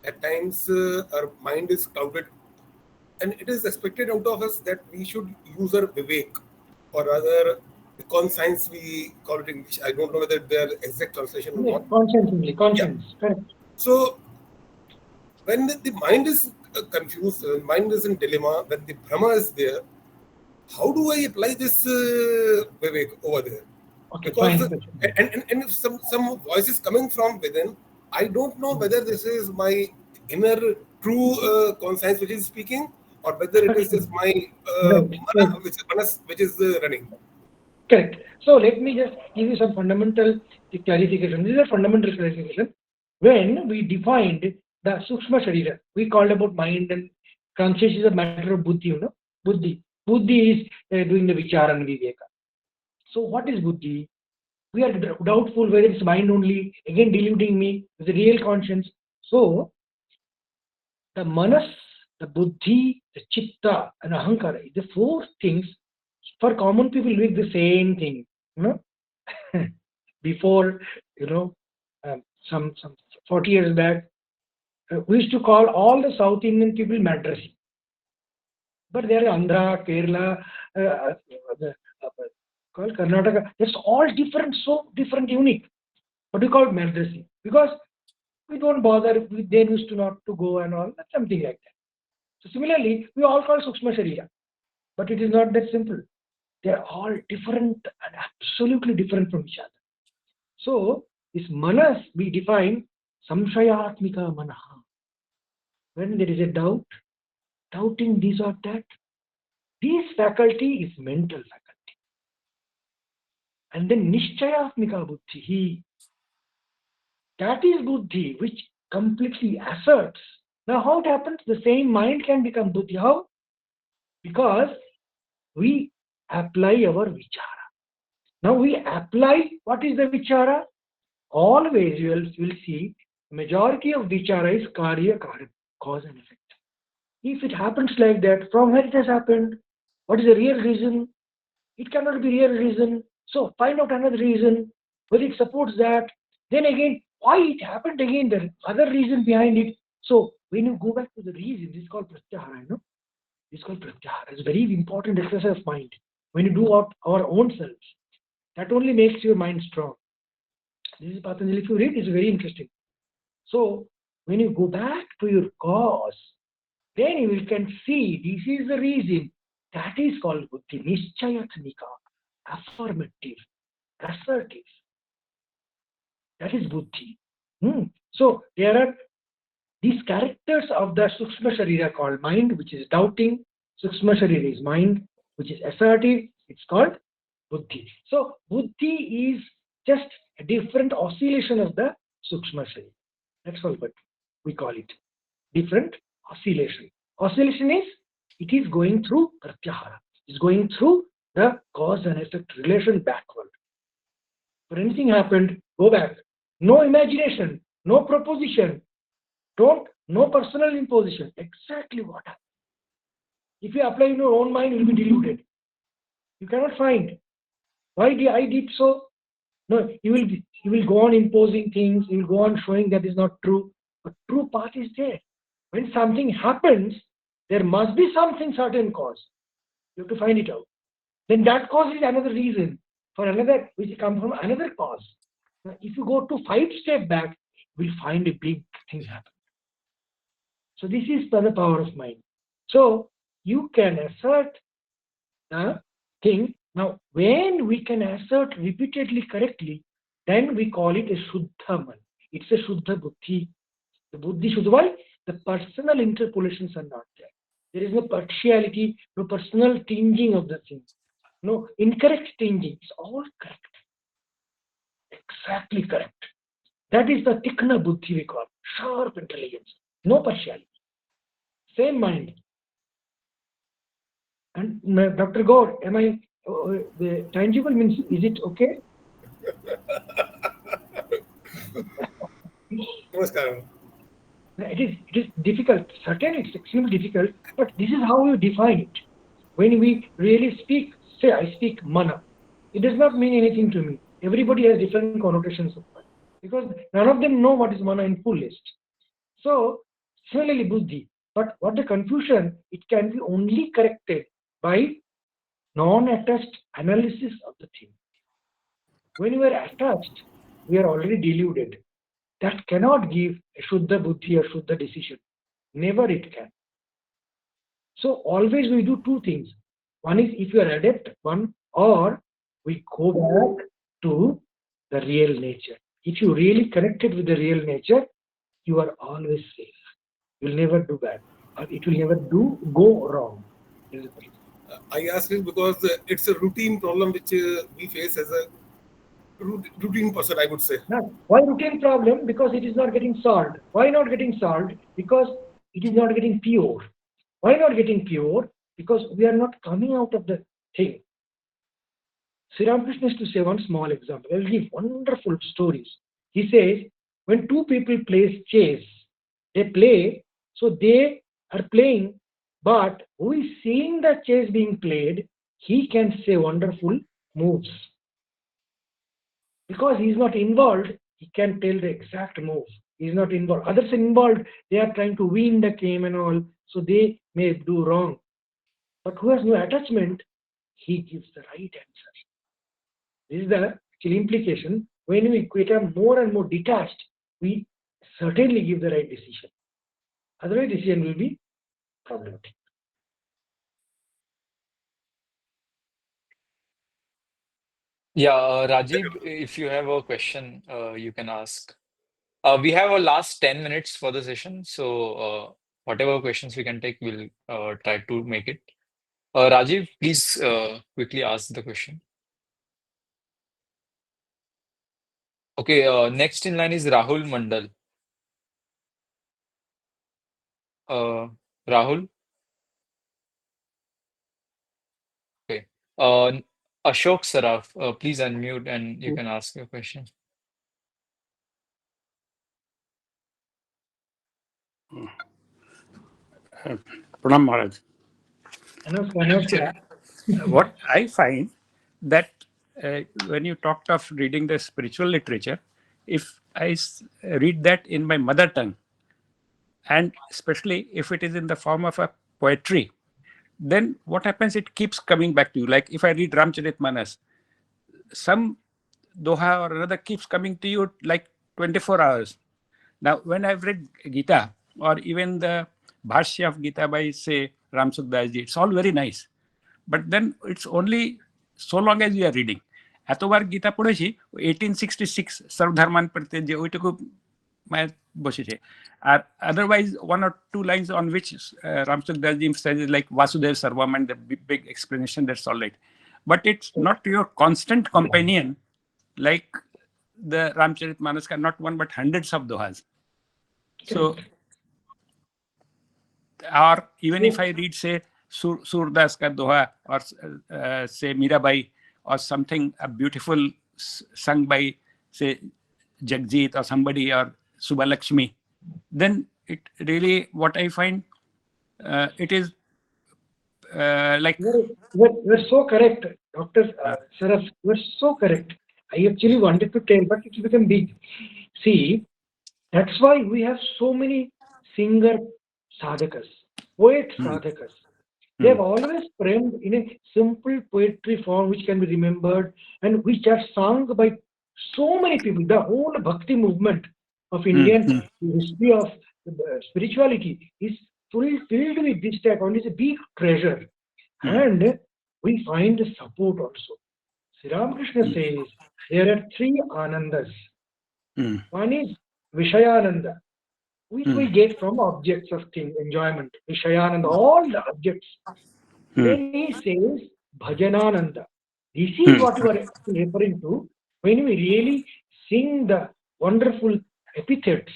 At times our mind is clouded. And it is expected out of us that we should use our vivek, or rather, conscience we call it in English. I don't know whether they are exact translation or not. Conscience. Correct. So, when the mind is confused, mind is in dilemma, when the Brahma is there, how do I apply this vivek over there? Okay, because fine. And if some voice is coming from within, I don't know whether this is my inner true conscience which is speaking, or whether it is just my which is running. Correct. So let me just give you some fundamental clarification. This is a fundamental clarification. when we defined the Sukshma Sharira, we called about mind and conscious is a matter of buddhi, you know. Buddhi. Buddhi is doing the vichara and viveka. So what is buddhi? We are doubtful whether it's mind only, again deluding me with the real conscience. So the manas, the buddhi, the chitta, and ahankara, the four things for common people make the same thing. You know, before some 40 years back, we used to call all the South Indian people Madrasi, but they are Andhra, Kerala, called Karnataka. It's all different, so different, unique. But we call it Madrasi because we don't bother. They used to not to go and all, something like that. So similarly, we all call Sukshma Sharira, but it is not that simple. They are all different and absolutely different from each other. So this manas we define samshayatmika manaha. When there is a doubt, doubting this or that, this faculty is mental faculty. And then nishchayatmika buddhi, that is buddhi which completely asserts. Now how it happens? The same mind can become buddhi. How? Because we apply our vichara. Now we apply, what is the vichara? Always you will see majority of vichara is karya karan, cause and effect. If it happens like that, from where it has happened? What is the real reason? It cannot be real reason. So find out another reason, whether it supports that. Then again, why it happened again, the other reason behind it. So when you go back to the reason, this is called pratyahara, you know. This is called pratyahara. It's a very important exercise of mind. When you do our own selves, that only makes your mind strong. This is Patanjali. If you read, it's very interesting. So when you go back to your cause, then you can see this is the reason. That is called buddhi, nischayatmika, affirmative, assertive. That is buddhi. So there are these characters of the Sukshma Sharira called mind, which is doubting. Sukshma Sharira is mind, which is assertive. It's called buddhi. So buddhi is just a different oscillation of the Sukshma Sharira. That's all what we call it. Different oscillation. Oscillation is, it is going through pratyahara. It's going through the cause and effect relation backward. For anything happened, go back. No imagination, no proposition, no personal imposition. Exactly what happened. If you apply in your own mind, you will be deluded. You cannot find. Why did I did so? No, you will go on imposing things, you will go on showing that is not true. But true path is there. When something happens, there must be something, certain cause. You have to find it out. Then that cause is another reason for another, which comes from another cause. Now, if you go to 5 steps back, you will find a big thing happen. So this is the power of mind. So you can assert the thing. Now, when we can assert repeatedly correctly, then we call it a Shuddha Man. It's a Shuddha Buddhi. The Buddhi Shuddha. Why? The personal interpolations are not there. There is no partiality, no personal tinging of the thing. No incorrect tinging. It's all correct. Exactly correct. That is the Tikna Buddhi we call. Sharp intelligence. No partiality. Same mind. And Dr. Gaur, am I the tangible means, is it okay? Namaskaram. It is difficult. Certainly, it's extremely difficult. But this is how you define it. When we really speak, say I speak mana, it does not mean anything to me. Everybody has different connotations of mana because none of them know what is mana in full list. So similarly, buddhi. But what the confusion? It can be only corrected by non-attached analysis of the thing. When we are attached, we are already deluded. That cannot give a Shuddha Buddhi or Shuddha decision. Never it can. So always we do two things. One is if you are adept, one, or we go back to the real nature. If you really connected with the real nature, you are always safe. You will never do bad. Or it will never go wrong. I asked this because it's a routine problem which we face as a routine person, I would say. Now, why routine problem? Because it is not getting solved. Why not getting solved? Because it is not getting pure. Why not getting pure? Because we are not coming out of the thing. Sri Ramakrishna used to say one small example. I'll give wonderful stories. He says, when two people play chess, they play, so they are playing, but who is seeing the chess being played, he can say wonderful moves. Because he is not involved, he can tell the exact move. He is not involved. Others involved, they are trying to win the game and all, so they may do wrong. But who has no attachment, he gives the right answer. This is the actual implication. When we become more and more detached, we certainly give the right decision. Otherwise, decision will be problematic. Yeah, Rajiv, if you have a question, you can ask. We have a last 10 minutes for the session, so whatever questions we can take, we'll try to make it. Rajiv, please quickly ask the question. Okay, next in line is Rahul Mandal. Rahul? Okay. Uh, Ashok Saraf, please unmute and you can ask your question. Pranam Maharaj. Namaskar. What I find that when you talked of reading the spiritual literature, if I read that in my mother tongue, and especially if it is in the form of a poetry, then what happens? It keeps coming back to you. Like if I read Ramcharitmanas, some doha or another keeps coming to you like 24 hours. Now, when I've read Gita or even the Bhashya of Gita by, say, Ram Sukdas ji, it's all very nice. But then it's only so long as you are reading. এতবার গীতা পড়েছি 1866 সর্বধর্মান পরিত্যাজ্য ওইটুকু মায়ের বসেছে আর otherwise one or two lines on which Ramsukdas ji emphasizes like Vasudev Sarvam and the big explanation, that's all right. But it's not your constant companion like the Ramcharitmanas are not one but hundreds of dohas. So, or even if I read, say, Surdas ka doha or say Mirabai or something a beautiful sung by, say, Jagjit or somebody or Subbalakshmi, then it really, what I find, it is like. You're so correct, Dr. Saraf. You're so correct. I actually wanted to tell, but it's become big. See, that's why we have so many singer sadhakas, poet sadhakas. They have always framed in a simple poetry form which can be remembered and which are sung by so many people. The whole bhakti movement of Indian history of spirituality is filled with this type, and it's a big treasure. And we find the support also. Sri Ramakrishna says there are three anandas. One is Vishayananda, which we get from objects of thing, enjoyment, Vishayananda, all the objects. Then he says Bhajanananda. This is what you are referring to when we really sing the wonderful epithets,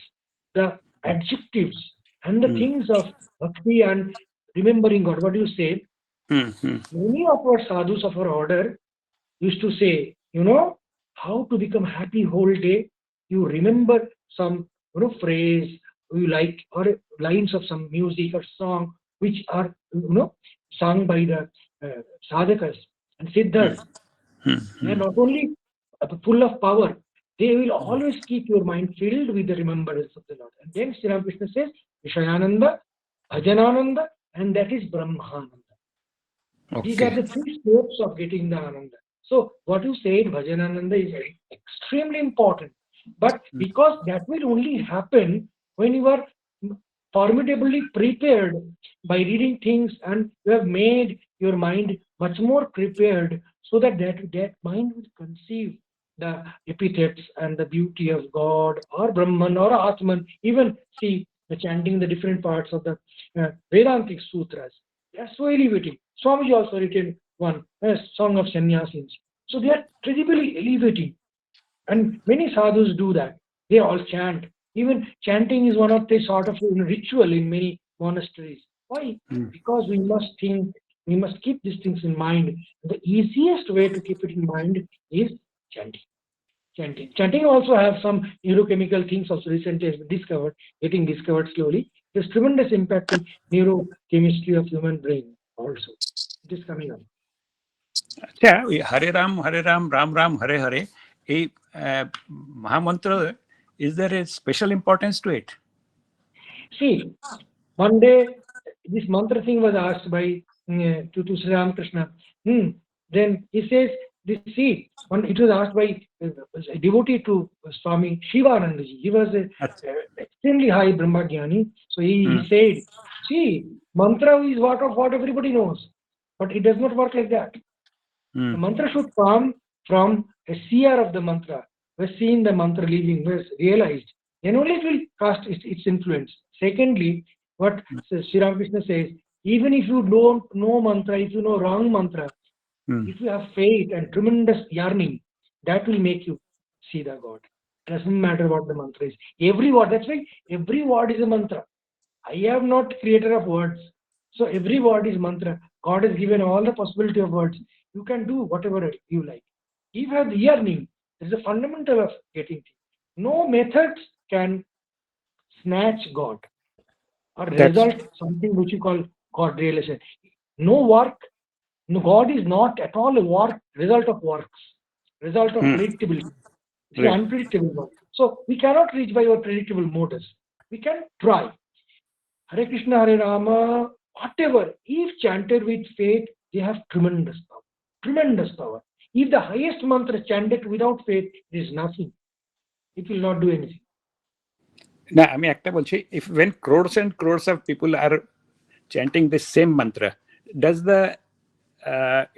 the adjectives, and the things of bhakti and remembering God. What do you say? Many of our sadhus of our order used to say, you know, how to become happy whole day. You remember some, phrase you like or lines of some music or song which are, sung by the sadhakas and siddhas. They are not only full of power, they will always keep your mind filled with the remembrance of the Lord. And then Sri Ramakrishna says, Vishayananda, Bhajanananda, and that is Brahmananda. Okay. These are the three steps of getting the Ananda. So what you said, Bhajanananda, is extremely important. But because that will only happen when you are formidably prepared by reading things and you have made your mind much more prepared so that that mind will conceive the epithets and the beauty of God or Brahman or Atman. Even see the chanting the different parts of the Vedantic sutras. They are so elevating. Swamiji also written one, Song of Sannyasis. So they are terribly elevating. And many sadhus do that. They all chant. Even chanting is one of the sort of ritual in many monasteries. Why? Because we must think, we must keep these things in mind. The easiest way to keep it in mind is chanting. Chanting also have some neurochemical things also recently has been discovered, getting discovered slowly. There's tremendous impact in neurochemistry of human brain also. It is coming up. Yeah, Hare Ram, Ram Ram, Hare Hare. A Mahamantra, is there a special importance to it? See, one day this mantra thing was asked by to Sri Ramakrishna. Then he says, see, when it was asked by a devotee to Swami Shivanandaji. He was a extremely high Brahmagyani. So he said, see, mantra is what everybody knows, but it does not work like that. The mantra should come from a seer of the mantra, who has seen the mantra living, who has realized. Then only it will cast its influence. Secondly, what Sri Ramakrishna says, even if you don't know mantra, if you know wrong mantra, if you have faith and tremendous yearning, that will make you see the God. Doesn't matter what the mantra is. Every word, that's why every word is a mantra. I am not creator of words. So every word is mantra. God has given all the possibility of words. You can do whatever you like. If you have the yearning, this is a fundamental of getting things. No methods can snatch God or result something which you call God realization. No work, no, God is not at all a work, result of works, result of predictability. It's an unpredictable one. So we cannot reach by our predictable motives. We can try. Hare Krishna, Hare Rama, whatever, if chanted with faith, they have tremendous power. Tremendous power. If the highest mantra chanted without faith, there is nothing. It will not do anything. না আমি একটা বলছি, if when crores and crores of people are chanting the same mantra, does the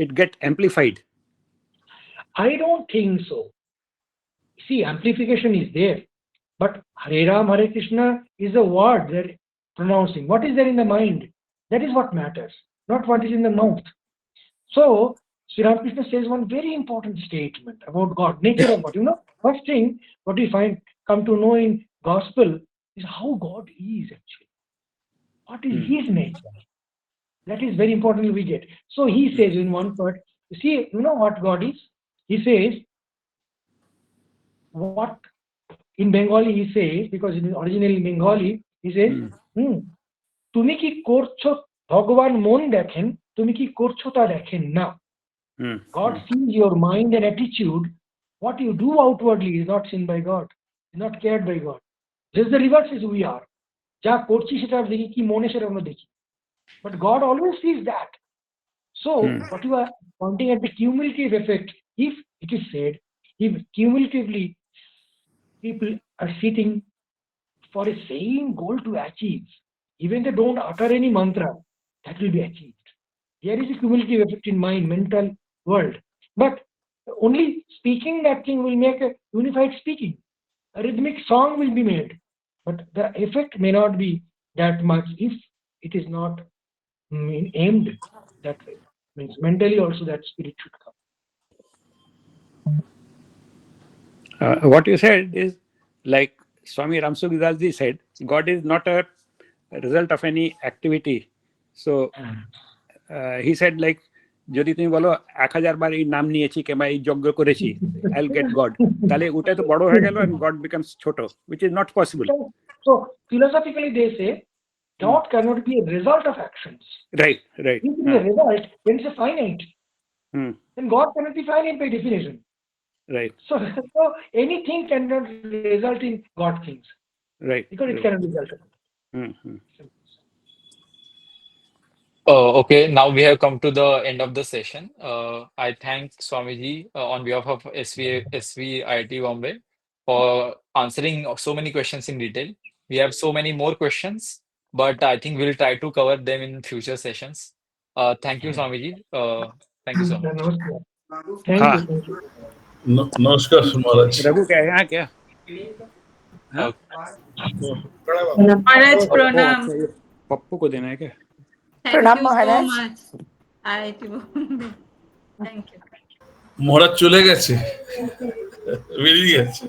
it get amplified? I don't think so. See, amplification is there, but Hare Ram, Hare Krishna is a word they're pronouncing. What is there in the mind? That is what matters, not what is in the mouth. So Sri Ramakrishna says one very important statement about God, nature of God. First thing what we come to know in gospel is how God is actually. What is His nature? That is very important we get. So he says in one part, you see, you know what God is? He says, what in Bengali he says, because it is originally Bengali, he says, তুমি কি করছো ভগবান মন দেখেন, তুমি কি করছো তা দেখেন না. God sees your mind and attitude. What you do outwardly is not seen by God, is not cared by God. Just the reverse is we are. যা করছি সেটা দেখি, কি মনে সেটা আমরা দেখি. But God always sees that. So what you are pointing at the cumulative effect, if it is said, if cumulatively people are sitting for a same goal to achieve, even they don't utter any mantra, that will be achieved. There is a cumulative effect in mind, mental world. But only speaking that thing will make a unified speaking. A rhythmic song will be made. But the effect may not be that much if it is not aimed that way. Means mentally also that spirit should come. What you said is like Swami Ramsugidaji said, God is not a result of any activity. So he said like, যদি তুমি বলো 1000 বার এই নাম নিয়েছি কিংবা এই যজ্ঞ করেছি, I'll get God, তাহলে ওটা তো বড় হয়ে গেল and God becomes ছোট, which is not possible. So philosophically they say God cannot be a result of actions. Right. If it is a result, then it's a finite. Then God cannot be finite by definition. Right. So anything cannot result in God things. Right. Because it cannot result in it. Okay, now we have come to the end of the session. I thank Swamiji on behalf of SVIT Bombay for answering so many questions in detail. We have so many more questions, but I think we'll try to cover them in future sessions. Thank you, Swamiji. Thank you so much. Thank you. नमस्कार महाराज. रघु क्या है यहाँ क्या? महाराज प्रणाम. पप्पू को देना है क्या? प्रणाम महाराज. Thank you. মহারাজ চলে গেছে. বেরিয়ে গেছে।